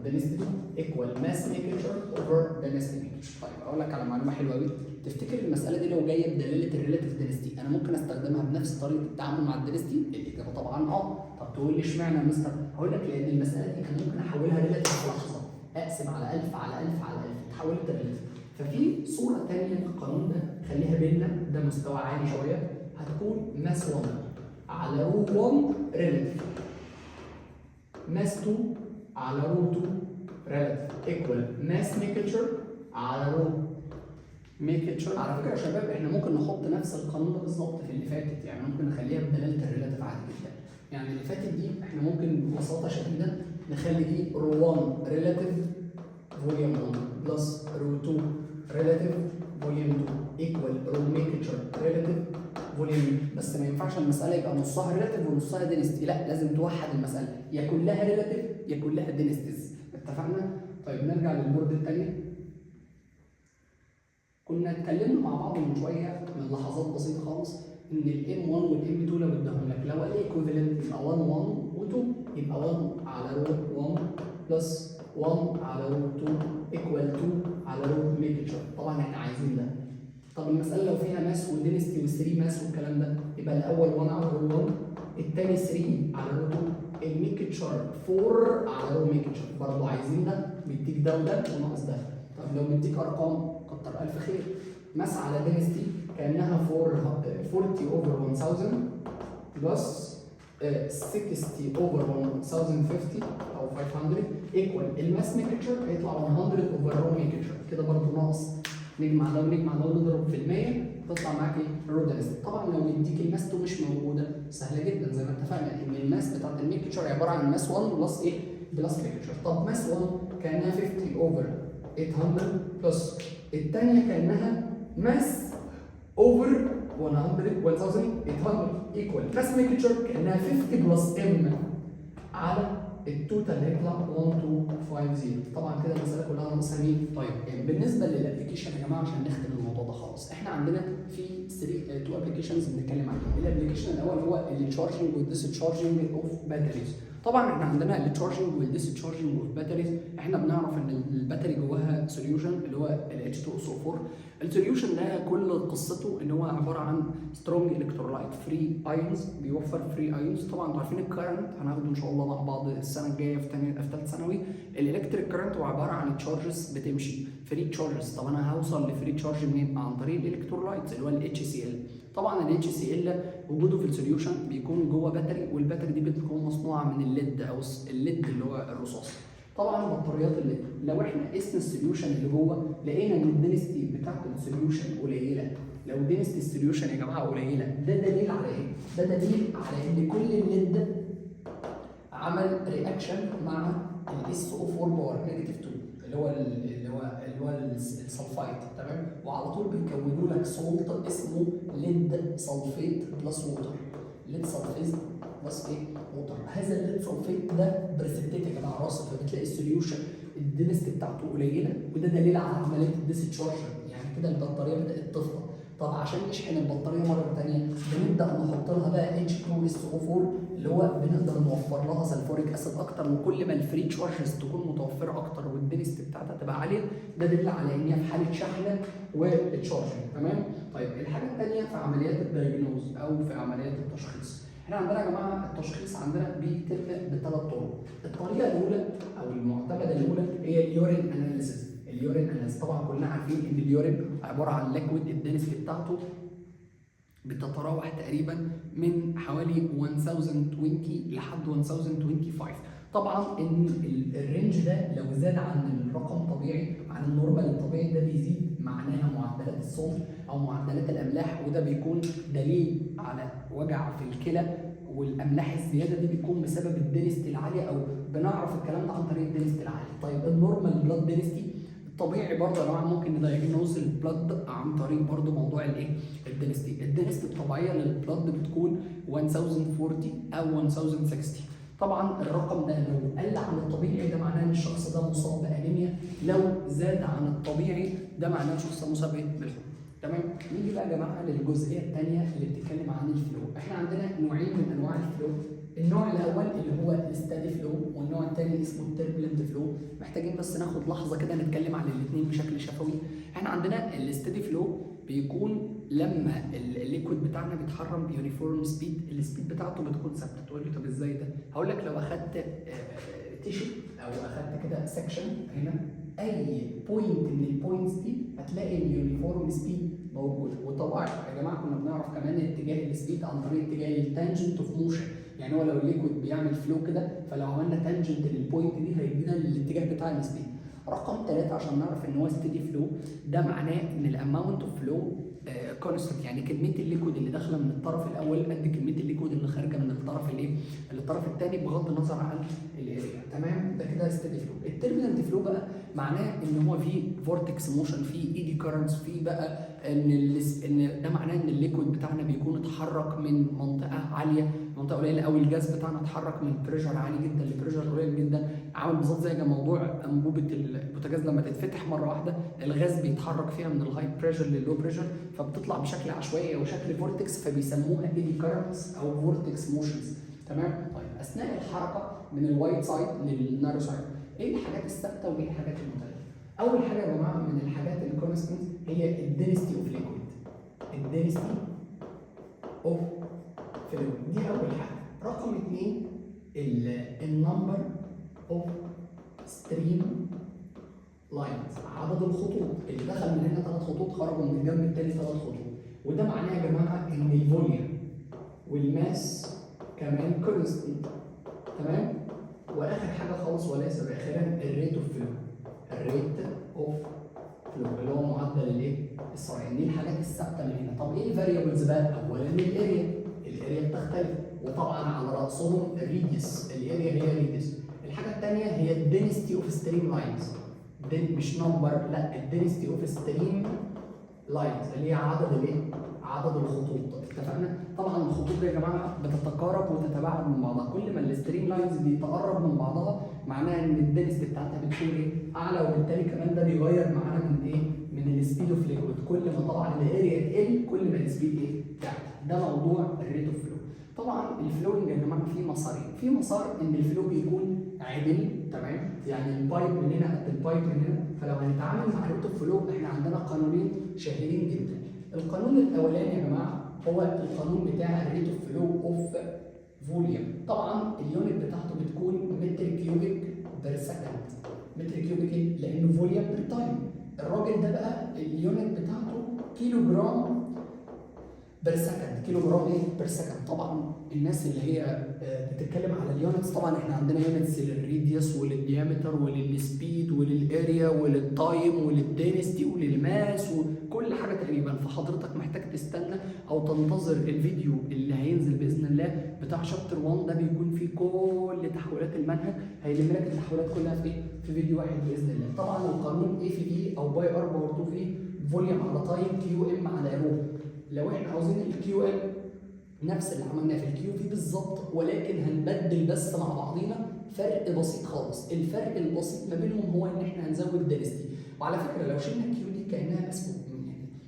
density 2 ايكوال ماس ميكتشر اوفر density ميكتشر. طيب اقول لك على معلومه حلوه قوي. تفتكر المساله دي لو جايه بدلاله الريلاتيف دنسيتي انا ممكن استخدمها بنفس طريقه التعامل مع الدنسيتي؟ الاجابه طبعا طب تقول لي اشمعنى يا مستر؟ هقول لك لان المساله دي انا ممكن احولها ريلاتيف في لحظه اقسم على 1000 على 1000 على 1000 اتحولت ريلاتيف. ففي صوره ثانيه من القانون ده خليها بينا ده مستوى عالي شويه هتكون ماس 1 على رو 1 ريلاتيف ماس 2 على رو 2 ريلاتيف ايكوال ماس ميكتشر على رو ميكتشر. على فكره يا شباب احنا ممكن نحط نفس القانون ده بالظبط في اللي فاتت يعني ممكن نخليها بدلاله الريلاتيف عادي جدا. يعني يعني اللي فاتت دي احنا ممكن ببساطه شديده نخلي دي رو 1 ريلاتيف فوليوم 1 بلس رو 2 ريلاتيف فوليوم 2 ايكوال رو ميكتشر ريلاتيف فوليوم. بس ما ينفعش المساله يبقى نصها ريلاتيف ونصها دينستي، لا لازم توحد المساله، يا كلها ريلاتيف يا كلها دينستيز. اتفقنا؟ طيب نرجع للبورد الثانيه. كنا اتكلمنا مع بعض من شويه من لحظات بسيطه خالص ان الام 1 والام 2 لو اداهم لك لو الايكوفالنت يبقى 1 و2 يبقى 1 على رو 1 بلس 1 على رو 2 ايكوال 2 على رو ميكتشر. طبعا احنا عايزين ده. طب المساله لو فيها ماس ودينستي و3 ماس والكلام ده يبقى الاول 1 على رو 1 الثاني 3 على رو 2 الميكتشر 4 على رو ميكتشر. برضه عايزين ده، بيديك ده وده وناقص ده. طب لو مديك ارقام كتر الف خير. ماس على دينستي كانها 40 اوفر 1000 بلس 60 اوفر 1050 او 500 ايكوال الماس ميكتشر هيطلع 100 اوفر رو ميكتشر. كده برضه ناقص نجمع ده ونجمع ده ونضرب في المية تطلع معاك ايه؟ رو دينستي. طبعا لو مديك الماس 2 مش موجوده سهله جدا زي ما اتفقنا ان الماس بتاعت الميكتشر عباره عن ماس 1 بلس ايه؟ بلس ميكتشر. طب ماس 1 كانها 50 اوفر 800 بلس الثانيه كانها ماس اوفر 1800 ايكوال ماس ميكتشر كانها 50 بلس ام على التوتال هيطلع 1250. طبعا كده المساله كلها ناقصها مين؟ طيب يعني بالنسبه للابلكيشن يا جماعه عشان نختم الموضوع ده خالص، احنا عندنا في 2 ابلكيشنز بنتكلم عليهم. الابلكيشن الاول هو التشارجنج والديسشارجنج اوف باتريز. طبعا احنا عندنا التشارجنج والديسشارجنج اوف باتريز، احنا بنعرف ان الباتري جواها سوليوشن اللي هو ال H2SO4. السوليوشن ده كل قصته ان هو عباره عن سترونج الكترولايت فري ايونز، بيوفر فري ايونز. طبعا انتوا عارفين الكرنت هناخده ان شاء الله مع بعض السنه الجايه في ثالثه ثانوي. الالكتريك كرنت هو عباره عن تشارجز بتمشي فري تشارجز. طب انا هوصل لفري تشارج منين؟ عن طريق الالكترولايت اللي هو ال HCl. طبعا ال HCl وجوده في السوليوشن بيكون جوه باتري، والباتري دي بتكون مصنوعه من الليد او الليد اللي هو الرصاص. طبعا بطاريات الليد لو احنا قسنا السوليوشن اللي جوه لقينا ان الدنستي بتاعت السوليوشن قليله. لو دنستي السوليوشن يا جماعه قليله ده دليل على ايه؟ ده دليل على ان كل الليد عمل رياكشن مع ال SO4 باور نيجاتيف 2 اللي هو السلفايد. تمام؟ وعلى طول بيكونوا لك سولت اسمه ليد سلفيت بلس ووتر. ليد سلفيت بلس ايه؟ ووتر. هذا الليد سلفيت ده بريسبتيت يا جماعه راسب، فبتلاقي السوليوشن الدنستي بتاعته قليله، وده دليل على عمليه الديسشارج. يعني كده البطاريه بدات تفضى. طب عشان نشحن البطاريه مره ثانيه بنبدا نحط لها بقى H2SO4 اللي هو بنقدر نوفر لها سلفوريك اسيد اكتر، وكل ما الفري تشارجز تكون متوفره اكتر والدنستي بتاعتها تبقى عاليه ده دليل على ان هي في حاله شحن وتشارجنج. تمام؟ طيب الحاجه الثانيه في عمليات الدايجنوز او في عمليات التشخيص، احنا عندنا يا جماعه التشخيص عندنا بيتم بثلاث طرق. الطريقه الاولى او المعتمده الاولى هي اليورين اناليسيس. اليورين اناليسيس طبعا كلنا عارفين ان اليورين عباره عن ليكويد الدنسيتي بتاعته بتتراوح تقريبا من حوالي 1020 لحد 1025. طبعا ان الرينج ده لو زاد عن الرقم الطبيعي عن النورمال الطبيعي ده بيزيد معناها معدلات الصوت او معدلات الاملاح، وده بيكون دليل على وجع في الكلى، والاملاح الزياده دي بتكون بسبب الدنستي العاليه، او بنعرف الكلام ده عن طريق الدنستي العالي. طيب النورمال بلاد دنستي الطبيعي برضه يا جماعه ممكن ندايجنوز البلاد عن طريق برضه موضوع الايه؟ الدنستي الطبيعيه للبلاد بتكون 1040 او 1060. طبعا الرقم ده لو قل عن الطبيعي ده معناه ان الشخص ده مصاب بانيميا، لو زاد عن الطبيعي ده معناه الشخص ده مصاب بالحمى. تمام؟ نيجي بقى يا جماعه للجزئيه الثانيه اللي بتتكلم عن الفلو. احنا عندنا نوعين من انواع الفلو. النوع الاول اللي هو الستادي فلو، والنوع الثاني اسمه التربلنت فلو. محتاجين بس ناخد لحظه كده نتكلم عن الاثنين بشكل شفوي. احنا عندنا الستادي فلو بيكون لما الليكويد بتاعنا بيتحرك بيونيفورم سبيد، السبيد بتاعته بتكون ثابته. تقول لي طب ازاي ده؟ هقول لك لو اخدت تيشو او اخدت كده سكشن هنا، اي بوينت من البوينتس دي هتلاقي اليونيفورم سبيد موجود. وطبعا يا جماعه كنا بنعرف كمان اتجاه السبيد عن طريق اتجاه التانجنت اوف موشن. يعني هو لو الليكويد بيعمل فلو كده فلو عملنا تانجنت للبوينت دي هيدينا الاتجاه بتاع السبيد. رقم 3 عشان نعرف ان هو ستيدي فلو ده معناه ان الاماونت اوف فلو كونستنت، يعني كميه الليكويد اللي داخله من الطرف الاول قد كميه الليكويد اللي خارجه من الطرف الطرف الثاني بغض النظر عن الاريا. تمام، ده كده ستيدي فلو. التربيلنت فلو بقى معناه ان هو في فورتكس موشن، في ايدي كارنتس، في بقى ان ده معناه ان الليكويد بتاعنا بيكون اتحرك من منطقه عاليه منطقه قليله، او الجاز بتاعنا اتحرك من بريشر عالي جدا لبريشر قليل جدا. عامل بالظبط زي موضوع انبوبه البوتاجاز لما تتفتح مره واحده الغاز بيتحرك فيها من الهاي بريشر لللو بريشر، فبتطلع بشكل عشوائي او شكل فورتكس، فبيسموها ايدي كارنتس او فورتكس موشنز. تمام. طيب اثناء الحركه من الوايت سايد للنارو سايد ايه الحاجات الثابته وايه الحاجات المختلفه؟ اول حاجه يا جماعه من الحاجات الكونستنت هي الدنسيتي اوف ليكويد. الدنسيتي اوف فلويد دي اول حاجه. رقم اثنين النمبر اوف ستريم لاينز، عدد الخطوط اللي دخل من هنا 3 خطوط، خرجوا من الجنب الثاني 3 خطوط. وده معناه يا جماعه ان الفوليوم والماس كمان كونستنت. تمام. واخر حاجه خالص وليس باخرها الريت اوف فلو. الريت اوف فلو اللي هو معدل الايه؟ السرعه. دي الحاجات الثابته من هنا. طب ايه الفاريبلز بقى؟ اولا الاريا بتختلف، وطبعا على راسهم الريديوس. الاريا هي الريديوس. الحاجه الثانيه هي الدنسيتي اوف ستريم لاينز. مش نمبر، لا، الدنسيتي اوف ستريم لاينز اللي هي عدد الايه؟ عدد الخطوط. اتفقنا؟ طبعا الخطوط دي يا جماعه بتتقارب وتتباعد من بعضها، كل ما الستريم لاينز دي تقرب من بعضها معناها ان الدنسيتي بتاعتها بتكون ايه؟ اعلى، وبالتالي كمان ده بيغير معانا من ايه؟ من السبيد اوف ليكويد. كل ما طبعا الاريا تقل كل ما السبيد ايه؟ تعلى. ده موضوع الريت اوف فلو. طبعا الفلوينج يا جماعه فيه مسارين. في مسار ان الفلو بيكون عدل، تمام؟ يعني البايب من هنا قد البايب من هنا. فلو هنتعامل مع الريت اوف فلو احنا عندنا قانونين شهيرين جدا. القانون الاولاني يا جماعه هو القانون بتاع الريت اوف فلو اوف فوليوم. طبعا اليونت بتاعته بتكون متر كيوبيك بير سكند. متر كيوبيك ايه؟ لانه فوليوم بير تايم. الراجل ده بقى اليونت بتاعته كيلو جرام بير سكند. كيلو جرام ايه؟ بير سكند. طبعا الناس اللي هي بتتكلم على اليونتس، طبعا احنا عندنا يونتس للريديوس وللديامتر وللسبيد وللاريا وللتايم وللدينستي وللماس وكل حاجه تقريبا. فحضرتك محتاج تستنى او تنتظر الفيديو اللي هينزل باذن الله بتاع شابتر 1. ده بيكون فيه كل تحويلات المنهج، هيلم لك التحويلات كلها في ايه؟ في فيديو واحد باذن الله. طبعا القانون اي في اي او باي ار باور 2 في فوليوم على تايم كيو ام على رو. لو احنا عاوزين الكيو ام نفس اللي عملناه في الكيو في بالظبط، ولكن هنبدل بس مع بعضينا فرق بسيط خالص. الفرق البسيط ما بينهم هو ان احنا هنزود دنسيتي. وعلى فكره لو شلنا الكيو دي كانها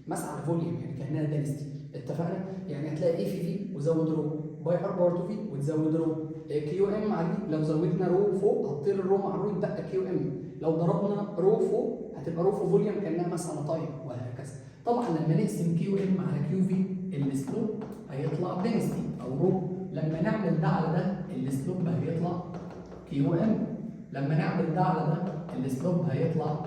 مسعى الفوليوم، يعني كانها دنسيتي. اتفقنا؟ يعني هتلاقي اي في وزود رو، باي ار باور 2 في وتزود رو، كيو ام على دي. لو زودنا رو فوق هتطير الرو مع الرو يتبقى كيو ام. لو ضربنا رو فوق هتبقى رو في فوليوم كانها مسعى على تايم، وهكذا. طبعا لما نقسم كيو ام على كيو في السلوب هيطلع دنسيتي او رو. لما نعمل ده على ده السلوب هيطلع كيو ام. لما نعمل ده على ده السلوب هيطلع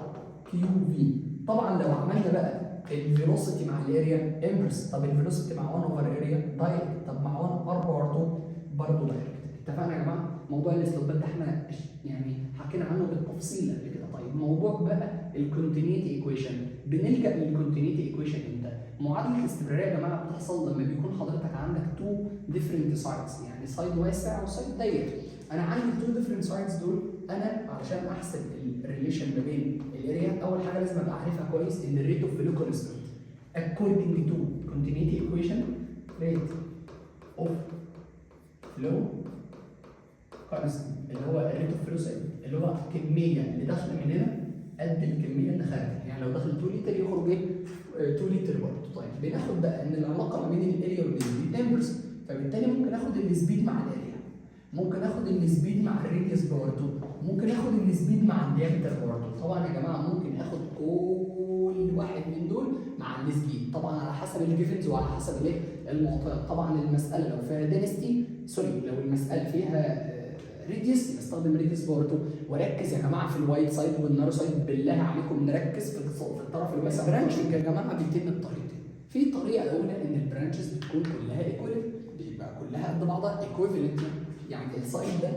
كيو في. طبعا لو عملنا بقى الفيلوسيتي مع الاريا انفرس، طب الفيلوسيتي مع 1 اوفر اريا دايركت، طب مع 1 ار باور 2 برضه دايركت. اتفقنا يا جماعه؟ موضوع السلوبات ده احنا يعني حكينا عنه بالتفصيل قبل كده. طيب موضوع بقى الكونتينيتي ايكويشن. بنلجا للكونتينيتي ايكويشن امتى؟ معادله الاستمراريه يا جماعه بتحصل لما بيكون حضرتك عندك تو ديفرنت سايدز، يعني سايد واسع وسايد ضيق. انا عندي تو ديفرنت سايدز دول، انا علشان احسب الريليشن ما بين الاريا اول حاجه لازم ابقى عارفها كويس ان الريت اوف فلو كونستنت according to continuity equation rate of flow constant اللي هو الريت اوف فلو اللي هو الكميه اللي داخله من هنا قد الكميه اللي خارجه. يعني لو داخل 2 لتر يخرج ايه؟ 2 لتر برضه. طيب بناخد بقى ان العلاقه ما بين الاريا والسبيد انفرس، فبالتالي ممكن اخد السبيد مع الاريا، ممكن اخد السبيد مع الراديوس باور 2، ممكن اخد السبيد مع الديامتر باور 2. طبعا يا جماعه ممكن اخد كل واحد من دول مع السبيد طبعا على حسب الجيفنز وعلى حسب الايه؟ المعطيات. طبعا المساله لو فيها دينستي لو المساله فيها ريديوس نستخدم ريديوس باور 2. وركز يا جماعه في الوايت سايد والنارو سايد، بالله عليكم نركز في الطرف الواسع. برانشنج يا جماعه بيتم بطريقتين. في طريقه اولى ان البرانشز بتكون كلها ايكوال، بيبقى كلها قد بعضها ايكويفالنت، يعني السايد ده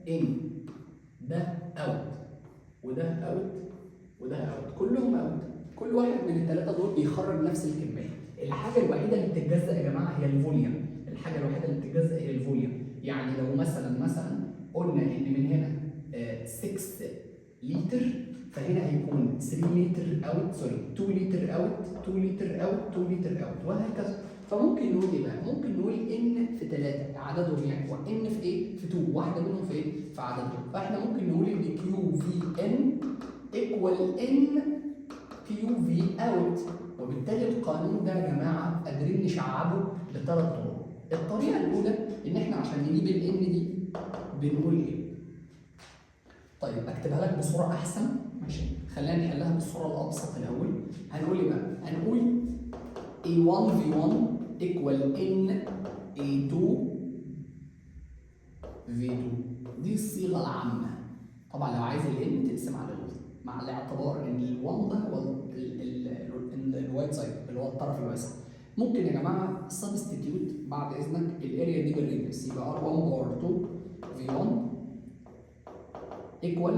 ان، ده اوت، وده اوت، وده اوت، كلهم اوت. كل واحد من الثلاثه دول بيخرج نفس الكميه. الحاجه الوحيده اللي بتتجزأ يا جماعه هي الفوليوم، الحاجه الوحيده اللي بتتجزأ هي الفوليوم. يعني لو مثلا قلنا ان من هنا 6 لتر، فهنا هيكون 3 لتر اوت، سوري 2 لتر اوت، 2 لتر اوت، 2 لتر اوت، وهكذا. فممكن نقول ايه بقى؟ ممكن نقول ان في 3 عددهم يعني، وان في ايه؟ في 2، واحده منهم في ايه؟ في عددهم. فاحنا ممكن نقول ان كيو في ان ايكوال ان كيو في اوت. وبالتالي القانون ده يا جماعه قادرين نشعبه بثلاث طرق. الطريقه الاولى ان احنا عشان نجيب الان دي بنقول ايه؟ طيب اكتبها لك بصوره احسن، ماشي؟ خلينا نحلها بالصوره الابسط الاول. هنقول ايه بقى؟ هنقول A1 V1 equal N A2 V2. دي الصيغه العامه. طبعا لو عايز ال N تقسم على ال، مع الاعتبار ان ال 1 ده هو الوايت سايد اللي هو الطرف الواسع. ممكن يا جماعه سبستيتيوت بعد اذنك الاريا دي بالريديوس، يبقى R1 بار 2 V1 equal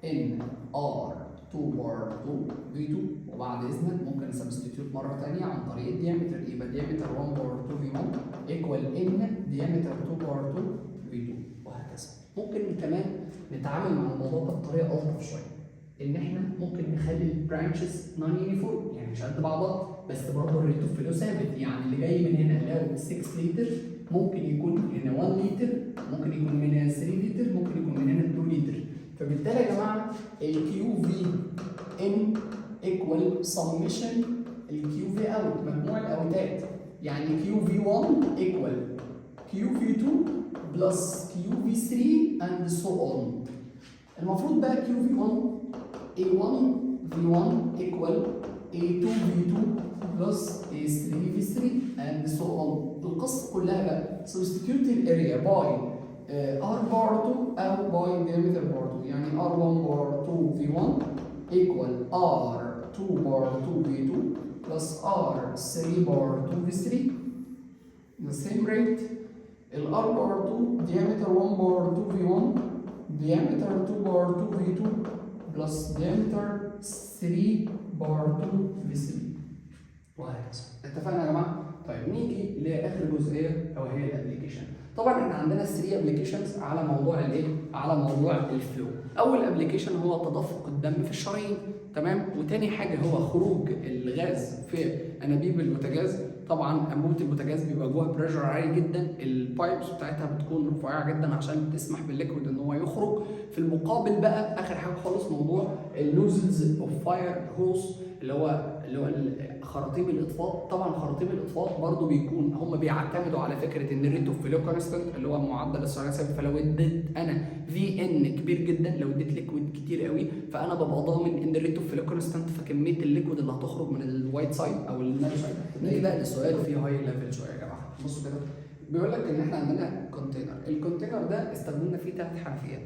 ان ار 2 بار 2 في 2. وبعد اذنك ممكن نسبستيتيوت مره ثانيه عن طريق الديامتر، يبقى ديامتر 1 بار 2 في 1 ايكوال ان ديامتر 2 بار 2 في 2، وهكذا. ممكن كمان نتعامل مع الموضوع ده بطريقه الطف شويه، ان احنا ممكن نخلي البرانشز نون يونيفورم، يعني مش قد بعضها، بس برضه الريت اوف فلو ثابت. يعني اللي جاي من هنا لو 6 لتر ممكن يكون هنا 1 لتر، ممكن يكون من هنا 3 لتر، ممكن يكون من هنا 2 لتر. فبالتالي يا جماعه الكيو في ان ايكوال سميشن الكيو في اوت، مجموع الاوتات. يعني كيو في 1 ايكوال كيو في 2 بلس كيو في 3 اند سو اون. المفروض بقى كيو في 1 A1 V1 equal A2 V2 plus A3 V3 and so on. القصة كلها بقى substitute الاريا باي R بار 2 أو باي diameter بار 2. يعني R1 بار 2 V1 equal R2 بار 2 V2 plus R3 بار 2 V3 the same rate. ال R بار 2 diameter 1 بار 2 V1 diameter 2 بار 2 V2 plus diameter 3 بار 2 V3، وهكذا. اتفقنا يا جماعه؟ طيب نيجي لاخر جزئيه او هي الابلكيشن. طبعا احنا عندنا 3 ابلكيشنز على موضوع الايه؟ على موضوع الفلو. اول ابلكيشن هو تدفق الدم في الشرايين، تمام؟ وتاني حاجه هو خروج الغاز في انابيب البوتاجاز. طبعا انبوبه البوتاجاز بيبقى جواها بريشر عالي جدا، البايبس بتاعتها بتكون رفيعه جدا عشان تسمح بالليكويد ان هو يخرج. في المقابل بقى اخر حاجه خالص موضوع النوزلز اوف فاير هوس، اللي هو خراطيم الاطفاء. طبعا خراطيم الاطفاء برضو بيكون هم بيعتمدوا على فكره ان الريت اوف فلو كونستنت اللي هو معدل السرعه ثابت. فلو اديت انا في ان كبير جدا، لو اديت ليكويد كتير قوي، فانا ببقى ضامن ان الريت اوف فلو كونستنت، فكميه الليكويد اللي هتخرج من الوايت سايد او النارو سايد. نيجي بقى لسؤال فيه هاي ليفل شويه يا جماعه. بصوا كده، بيقول لك ان احنا عندنا كونتينر، الكونتينر ده استخدمنا فيه 3 حنفيات.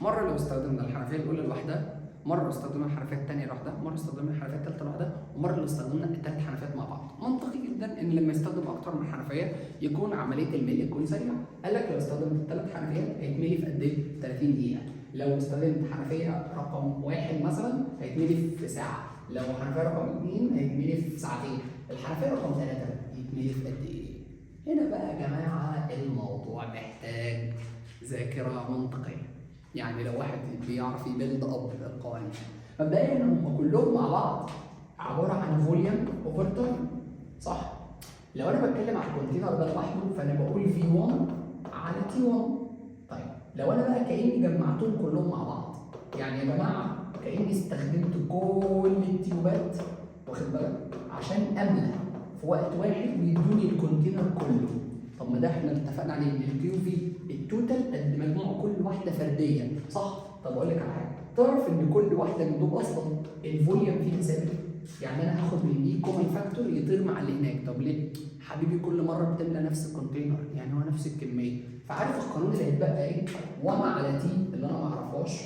مره لو استخدمنا الحنفيه الاولى لوحدها، مره استخدمنا الحنفيه الثانيه لوحدها، مره استخدمنا الحنفيه الثالثه لوحدها، ومره اللي استخدمنا الثلاث حنفيات مع بعض. منطقي جدا ان لما يستخدم اكتر من حنفيه يكون عمليه الملء تكون سريعه. قال لك لو استخدمت الثلاث حنفيات هيتملي في قد ايه؟ 30 دقيقه. لو استخدمت حنفيه رقم 1 مثلا هيتملي في ساعه، لو حنفيه رقم 2 هيتملي في ساعتين، الحنفيه رقم 3 يتملي في قد ايه؟ هنا بقى يا جماعه الموضوع محتاج ذاكره منطقيه. يعني لو واحد بيعرف يبيلد اب القوانين. مبدئيا هم كلهم مع بعض عباره عن فوليوم اوفر تايم، صح؟ لو انا بتكلم على الكونتينر ده لوحده فانا بقول V1 على T1. طيب لو انا بقى كاني جمعتهم كلهم مع بعض، يعني يا جماعه كاني استخدمت كل التيوبات، واخد بالك؟ عشان املى في وقت واحد ويدوني الكونتينر كله. طب ما ده احنا اتفقنا عليه ان الكيو في التوتال قد مجموع كل واحده فرديا، صح؟ طب اقول لك على حاجه، تعرف ان كل واحده من دول اصلا الفوليوم فيها ثابت؟ يعني انا هاخد من دي كومن فاكتور يطير مع اللي هناك. طب ليه؟ حبيبي كل مره بتملى نفس الكونتينر، يعني هو نفس الكميه. فعارف القانون اللي هيتبقى ايه؟ 1 على تي اللي انا ما اعرفهاش،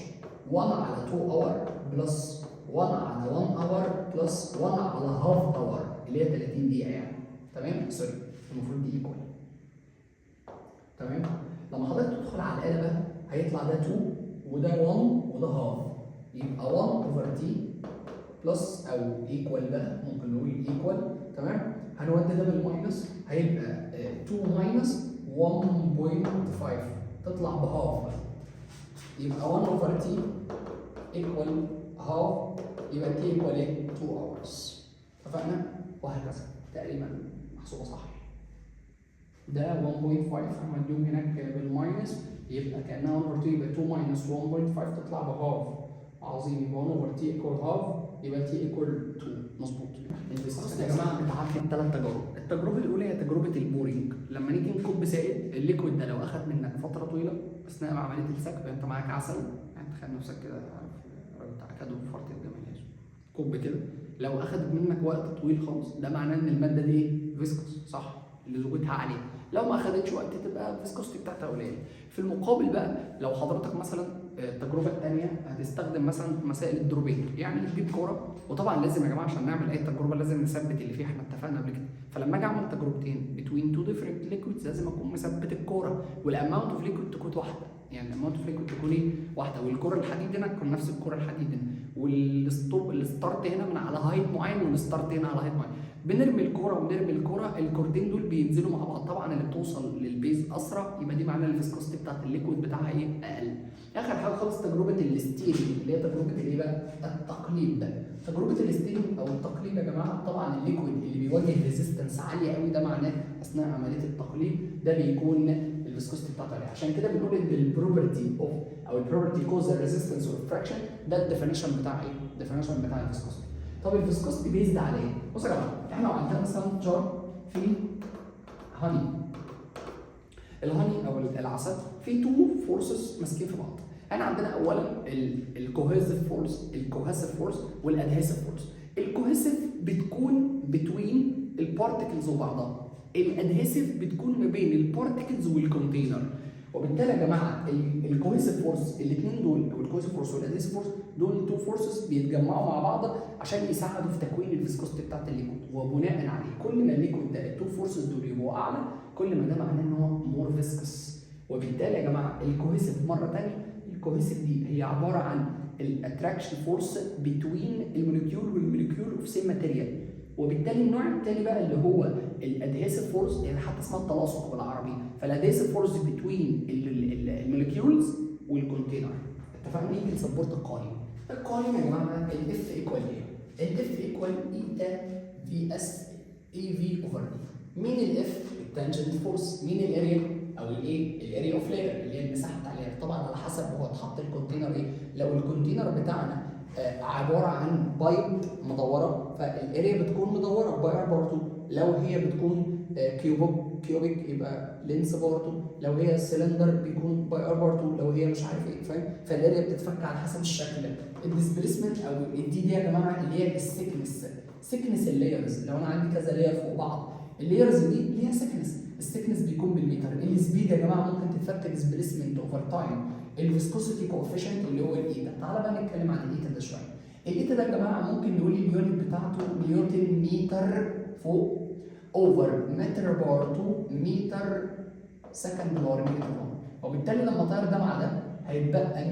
1 على 2 اور بلس 1 على 1 اور بلس 1 على هاف اور اللي هي 30 دقيقه يعني. تمام؟ سوري، المفروض دي ايكوال. تمام؟ لما حضرتك تدخل على الآلة بقى هيطلع ده 2 وده 1 وده هاف. يبقى 1 اوفر تي بلس او ايكوال بقى، ممكن نقول ايكوال، تمام؟ هنودي ده بالماينس، هيبقى 2 ماينس 1.5 تطلع بهاف بقى. يبقى 1 اوفر تي ايكوال هاف، يبقى تي ايكوال ايه؟ 2 hours. اتفقنا؟ وهكذا تقريبا محسوبه صح. ده 1.5 هنوديهم هناك بالماينس، يبقى كانها 1 اوفر 2 يبقى 2 ماينس 1.5 تطلع بهاف. عظيم. يبقى 1 اوفر تي ايكوال هاف، يبقى تي ايكوال 2. مظبوط. الفيسكوستي يا جماعه بتعدي بثلاث تجارب. التجربه الاولى هي تجربه البورينج، لما نيجي نكب سائل الليكويد ده لو اخذ منك فتره طويله اثناء عمليه السكب، انت معاك عسل يعني تخيل نفسك كده عارف الراجل بتاع كادو فرط الجمال كوب كده، لو اخذت منك وقت طويل خالص ده معناه ان الماده دي فيسكوس صح؟ لزوجتها عاليه. لو ما اخذتش وقت تبقى الفيسكوستي بتاعتها قليله. في المقابل بقى لو حضرتك مثلا التجربه الثانيه هتستخدم مثلا مسائل الدروبين، يعني تجيب كوره، وطبعا لازم يا جماعه عشان نعمل اي تجربه لازم نثبت اللي فيها، احنا اتفقنا قبل كده. فلما اجي اعمل تجربتين بتوين تو ديفرنت ليكويدز لازم اكون مثبت الكوره، والاماونت اوف ليكويد تكون واحده، يعني الاماونت اوف ليكويد تكون ايه؟ واحده، والكوره الحديد هنا تكون نفس الكوره الحديد هنا، والستوب الستارت هنا من على هايت معين والستارت هنا على هايت معين. بنرمي الكوره ونرمي الكوره، الكورتين دول بينزلوا مع بعض، طبعا اللي بتوصل للبيز اسرع، يبقى دي معناها الفيسكوستي بتاعت الليكويد بتاعها ايه؟ اقل. اخر حاجه خالص تجربه الستيرنج، اللي هي تجربه الايه بقى؟ التقليب. تجربه الستيرنج او التقليب يا جماعه، طبعا الليكويد اللي بيواجه ريزيستنس عاليه قوي ده معناه اثناء عمليه التقليب ده بيكون الفيسكوستي بتاعته عاليه. عشان كده بنقول ان البروبرتي اوف او البروبرتي كوز ريزيستنس اور فراكشن، ده الديفينيشن بتاع ايه؟ الديفينيشن بتاع الفيسكوستي. طب الفيسكوستي بيزد على ايه؟ بصوا يا جماعه، احنا لو عندنا مثلا جار فيه هاني، الهاني او العسل فيه تو فورسز ماسكين في بعض. احنا عندنا اولا الكوهيسيف فورس والادهيسيف فورس. الكوهيسيف بتكون بتوين البارتكلز وبعضها، الادهيسيف بتكون ما بين البارتكلز والكونتينر. وبالتالي يا جماعه الكوهيسيف فورس الاثنين دول، او الكوهيسيف فورس والادهيسيف فورس دول تو فورسز بيتجمعوا مع بعض عشان يساعدوا في تكوين الفيسكوستي بتاعت الليكويد. وبناء عليه كل ما الليكويد ده التو فورسز دول يبقوا اعلى كل ما ده معناه ان هو مور فيسكس. وبالتالي يا جماعه الكوهيسيف مره ثانيه، الكوهيسيف دي هي عباره عن الاتراكشن فورس بتوين الموليكيول والموليكيول اوف سيم ماتيريال. وبالتالي النوع الثاني بقى اللي هو الادهيسيف فورس، يعني حتى اسمها التلاصق بالعربي، فالادهيسيف فورس بتوين الموليكيولز والكونتينر. اتفقنا؟ نيجي لسبورت القائم. القائم يا جماعه الاف ايكوال ايه؟ الاف ايكوال ايتا في اس اي في اوفر دي. مين الاف؟ التانجنت فورس. مين الاريا او الايه؟ الاريا اوف لاير اللي هي المساحه بتاع اللاير. طبعا على حسب هو اتحط الكونتينر ايه. لو الكونتينر بتاعنا عباره عن بايب مدوره فالاريا بتكون مدوره باي ار بار 2. لو هي بتكون كيوبيك يبقى لينس بار 2. لو هي سلندر بيكون باي ار بار 2. لو هي مش عارف ايه، فاهم؟ فالاريا بتتفك على حسب الشكل. الديسبيسمنت او الدي دي يا جماعه اللي هي السكنس اللايرز. لو انا عندي كذا لاير فوق بعض اللايرز دي ليها سكنس، السكنس بيكون بالمتر. السبيد يا جماعه ممكن تتفك ديسبيسمنت اوفر تايم. الفيسكوسيتي كوفيشنت اللي هو الايتا. تعالى بقى نتكلم عن الايتا ده شويه. الايتا ده يا جماعه ممكن نقول اليونت بتاعته نيوتن متر فوق اوفر متر بار 2 متر سكند بار متر. وبالتالي لما طير ده مع ده هيتبقى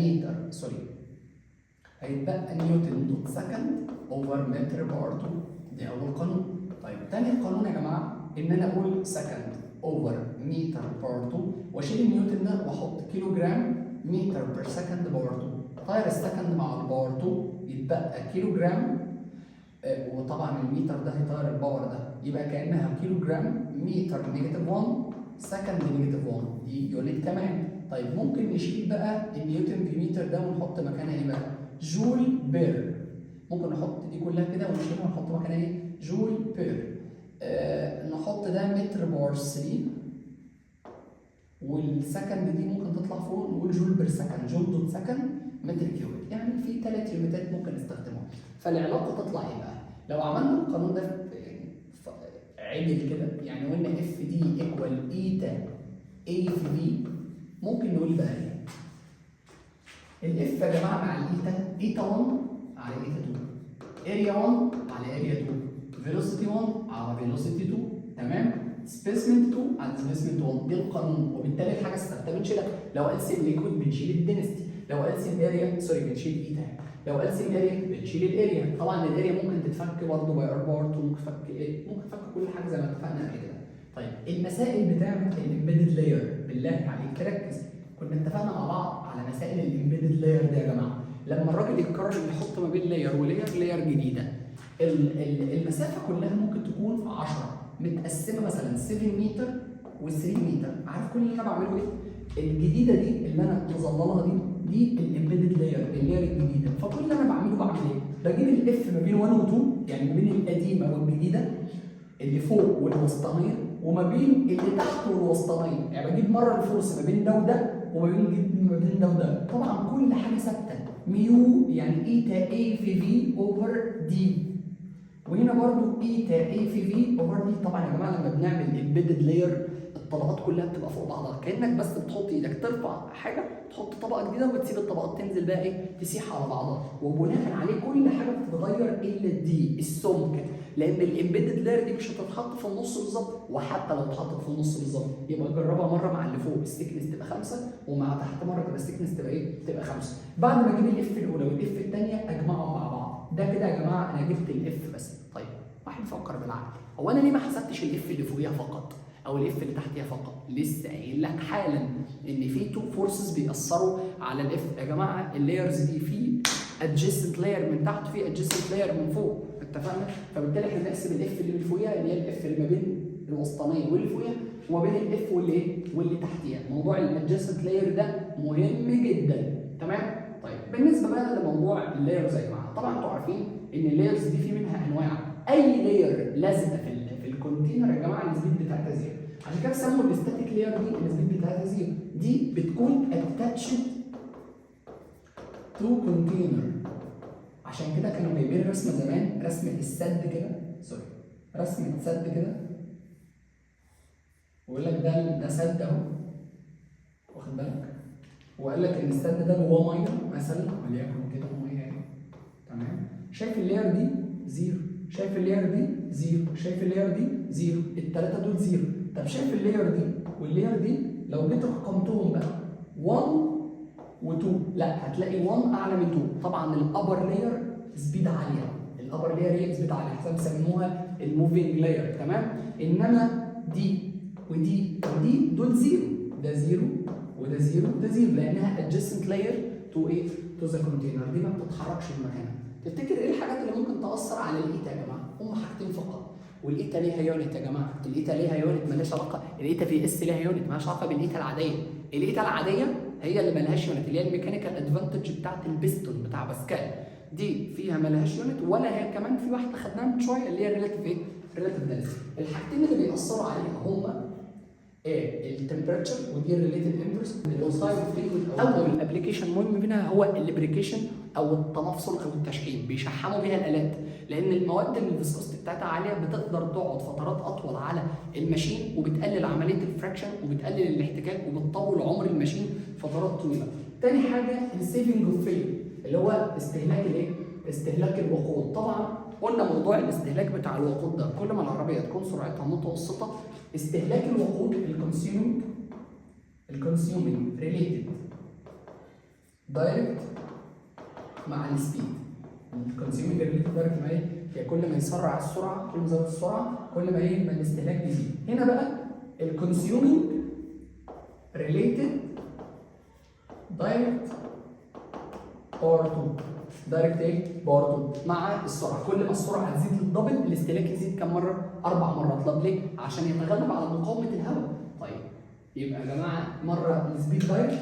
هيتبقى نيوتن دوت سكند اوفر متر بار 2. دي اول قانون. طيب تاني قانون يا جماعه ان انا اقول سكند اوفر متر بار 2 واشيل النيوتن ده واحط كيلو جرام متر بير سكند باور 2. طاير السكند مع الباور 2 يتبقى كيلو جرام، وطبعا المتر ده هيطير الباور ده يبقى كانها كيلو جرام متر نيجاتيف 1 سكند نيجاتيف 1. دي يونت كمان. طيب ممكن نشيل بقى النيوتن في متر ده ونحط مكانها ايه بقى؟ جول بير. ممكن نحط دي كلها كده ونشيلها ونحط مكانها ايه؟ جول بير. نحط ده متر باور 3 والسكند دي ممكن تطلع فوق نقول جول بير سكند، جول دوت سكند متر كيوبيك. يعني في 3 يونتات ممكن نستخدمهم. فالعلاقه تطلع ايه بقى؟ لو عملنا القانون ده عدل كده يعني قلنا اف دي ايكوال ايتا اي في بي، ممكن نقول بقى ايه؟ الاف يا جماعه مع الايتا 1 على ايتا 2، اريا 1 على اريا 2، فيلوسيتي 1 على فيلوسيتي 2، تمام؟ سبيسمنت 2 على سبيسمنت 1. دي القانون. وبالتالي الحاجه ثابته بنشيلها. لو قلسم ليكويد بنشيل الدنستي، لو قلسم اريا بنشيل ايتا. لو LCM اريا بتشيل الاريا، طبعا الاريا ممكن تتفك برضه باي ار بارت، وممكن تفك كل حاجه زي ما اتفقنا قبل كده. طيب المسائل بتاعه الامبيدد لاير بالله عليك تركز، كنا اتفقنا مع بعض على مسائل الامبيدد لاير دي يا جماعه، لما الراجل يقرر يحط ما بين لاير لاير جديده، المسافه كلها ممكن تكون 10 متقسمه مثلا 7 متر و3 متر، عارف كل اللي انا بعمله ايه؟ الجديده دي اللي انا مظللها دي الامبيدد لاير الجديده، فكل اللي انا بعمل ايه؟ بجيب الاف ما بين 1 و 2، يعني ما بين القديمه والجديده، اللي فوق والوسطانيه وما بين اللي تحت والوسطانيه، يعني بجيب مره الفورس ما بين ده وده وما بين ده وده، طبعا كل حاجه ثابته، ميو يعني ايتا اي في في اوفر دي، وهنا برضو ايتا اي في في اوفر دي. طبعا يا جماعه لما بنعمل امبيدد لاير الطبقات كلها بتبقى فوق بعضها، كانك بس بتحط ايدك ترفع حاجه تحط طبقه جديده وتسيب الطبقات تنزل بقى ايه تسيح على بعضها، وبناء عليه كل حاجه بتتغير الا دي السمك، لان الامبيدد لاير دي مش هتتحط في النص بالظبط، وحتى لو اتحطت في النص بالظبط يبقى جربها مره مع اللي فوق السكنس تبقى 5 ومع تحت مره تبقى السكنس تبقى ايه؟ تبقى 5. بعد ما اجيب الاف الاولى والاف الثانيه اجمعهم مع بعض، ده كده يا جماعه انا جبت الاف بس. طيب واحد يفكر بالعقل، هو انا ليه ما حسبتش الاف اللي فوقيها فقط او الاف اللي تحتيها فقط؟ لسه قايل لك حالا ان في تو فورسز بيأثروا على الاف يا جماعه، اللايرز دي في ادجيسنت لاير من تحت وفي ادجيسنت لاير من فوق، اتفقنا؟ فبالتالي احنا بنحسب الاف اللي من فوقيها اللي هي الاف اللي ما بين الوسطانيه واللي فوقيها وما بين الاف واللي تحتيها. موضوع الادجيسنت لاير ده مهم جدا، تمام؟ طيب بالنسبه بقى لموضوع اللايرز يا جماعه، طبعا انتوا عارفين ان اللايرز دي في منها انواع، اي لاير لازقه في الكونتينر يا جماعه السبيد بتاعتها زيرو، عشان كده سموا الاستاتيك لاير دي السبيد بتاعتها زيرو، دي بتكون اتاتشد تو كونتينر، عشان كده كانوا جايبين رسمه زمان، رسمه السد كده، سوري رسمه سد كده، ويقول لك ده سد اهو، واخد بالك؟ وقال لك ان السد ده جواه ميه مثلا وليكن كده ميه اهي، تمام؟ شايف اللاير دي زيرو، شايف اللاير دي زيرو، شايف اللاير دي زيرو، الثلاثه دول زيرو. طب شايف اللاير دي واللاير دي لو جيت رقمتهم بقى 1 و2، لا هتلاقي 1 اعلى من 2، طبعا الابر لاير سبيد عاليه، الابر لاير هي سبيد عاليه، حسب بيسموها الموفينج لاير، تمام؟ انما دي ودي دول زيرو، ده زيرو وده زيرو وده زيرو، لانها adjacent layer to ايه؟ to the container، دي ما بتتحركش في مكانها. تفتكر ايه الحاجات اللي ممكن تاثر على الايتا يا جماعه؟ هم حاجتين فقط، والايتا ليها يونت يا جماعه، الايتا ليها يونت مالهاش علاقه، الايتا في اس ليها يونت مالهاش علاقه بالايتا العاديه، الايتا العاديه هي اللي مالهاش يونت، اللي هي الميكانيكال ادفانتج بتاعت البيستون بتاع باسكال، دي فيها مالهاش يونت، ولا هي كمان في واحده خدناها من شويه اللي هي الريلاتيف ايه؟ الريلاتيف دنسيتي. الحاجتين اللي بيأثروا عليها هم ايه؟ التمبريتشر ودي الريليتد انفرس، الاوسايد فلويد. اول الابلكيشن مهم منها هو الليبريكيشن او التمفصل او التشحيم، بيشحموا بيها الالات، لان المواد اللي الفيسكوستي بتاعتها عاليه بتقدر تقعد فترات اطول على الماشين، وبتقلل عمليه الفراكشن وبتقلل الاحتكاك وبتطول عمر الماشين فترات طويله. تاني حاجه السيفنج اوف فيل، اللي هو استهلاك الايه؟ استهلاك الوقود. طبعا قلنا موضوع الاستهلاك بتاع الوقود ده، كل ما العربيه تكون سرعتها متوسطه استهلاك الوقود الكونسيومينج ريليتد دايركت مع السبيد، الكونسيومينج ريليتد دايركت مع ايه؟ يعني كل ما يسرع السرعه، كل ما زاد السرعه كل ما ايه؟ ما الاستهلاك بيزيد. هنا بقى الكونسيومينج ريليتد دايركت باور 2، دايركت ايه؟ باور 2 مع السرعه، كل ما السرعه هتزيد للدبل الاستهلاك يزيد كم مره؟ 4 مرات. طب ليه؟ عشان يتغلب على مقاومه الهواء. طيب يبقى يا جماعه مره السبيد دايركت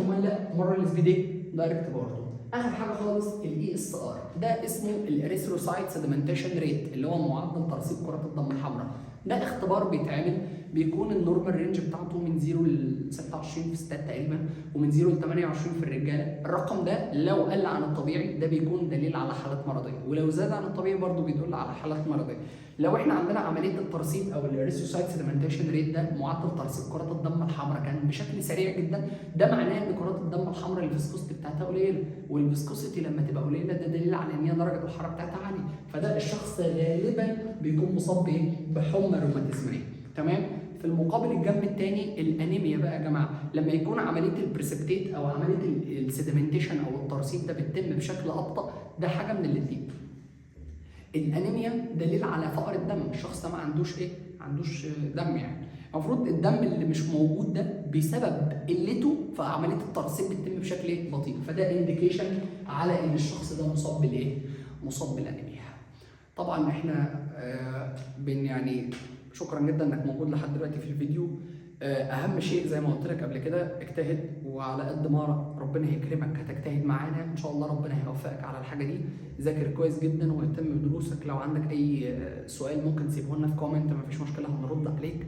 مره السبيد ايه؟ دايركت باور 2. اخر حاجه خالص الاي اس ار، ده اسمه الاريثروسايت سيدمنتيشن ريت، اللي هو معدل ترسيب كرات الدم الحمراء. ده اختبار بيتعمل، بيكون النورمال رينج بتاعته من 0 ل 26 في الستات تقريبا، ومن 0 ل 28 في الرجاله. الرقم ده لو قل عن الطبيعي ده بيكون دليل على حالات مرضيه، ولو زاد عن الطبيعي برضه بيدل على حالات مرضيه. لو احنا عندنا عمليه الترسيب او الاريثروسايت سيدمنتيشن ريت ده معدل ترسيب كرات الدم الحمراء كان بشكل سريع جدا، ده معناه ان كرات الدم الحمراء الفيسكوستي بتاعتها قليله، والفيسكوستي لما تبقى قليله ده دليل على ان هي درجه الحراره بتاعتها عاليه، فده الشخص غالبا بيكون مصاب بايه؟ بحمى روماتيزميه، تمام؟ في المقابل مقابل الجنب الثاني الانيميا بقى يا جماعه، لما يكون عمليه البريسبتيت او عمليه السيدمنتيشن او الترسيب ده بتتم بشكل ابطا، ده حاجه من الاثنين. الانيميا دليل على فقر الدم، الشخص ده ما عندوش ايه؟ ما عندوش دم يعني. المفروض الدم اللي مش موجود ده بسبب قلته فعمليه الترسيب بتتم بشكل ايه؟ بطيء، فده انديكيشن على ان الشخص ده مصاب بالايه؟ مصاب بالانيميا. طبعا احنا يعني شكرا جدا انك موجود لحد دلوقتي في الفيديو. اهم شيء زي ما قلت لك قبل كده اجتهد، وعلى قد ما ربنا هيكرمك هتجتهد معانا ان شاء الله ربنا هيوفقك على الحاجه دي. ذاكر كويس جدا واهتم بدروسك، لو عندك اي سؤال ممكن تسيبه لنا في كومنت، مفيش مشكله هنرد عليك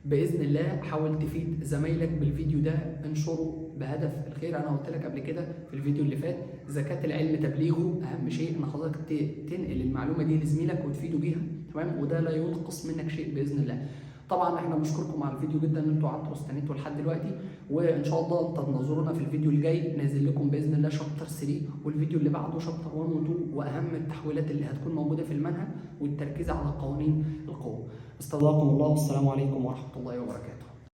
باذن الله. حاول تفيد زمايلك بالفيديو ده، انشره بهدف الخير. انا قلت لك قبل كده في الفيديو اللي فات زكاه العلم تبليغه، اهم شيء ان حضرتك تنقل المعلومه دي لزميلك وتفيده بيها، تمام؟ وده لا ينقص منك شيء باذن الله. طبعا احنا بنشكركم على الفيديو جدا ان انتوا قعدتوا واستنيتوا لحد دلوقتي، وان شاء الله تنتظرونا في الفيديو الجاي، نازل لكم باذن الله شابتر 3، والفيديو اللي بعده شابتر 1 و2، واهم التحويلات اللي هتكون موجوده في المنهج والتركيز على قوانين القوه. استودعكم الله والسلام عليكم ورحمه الله وبركاته.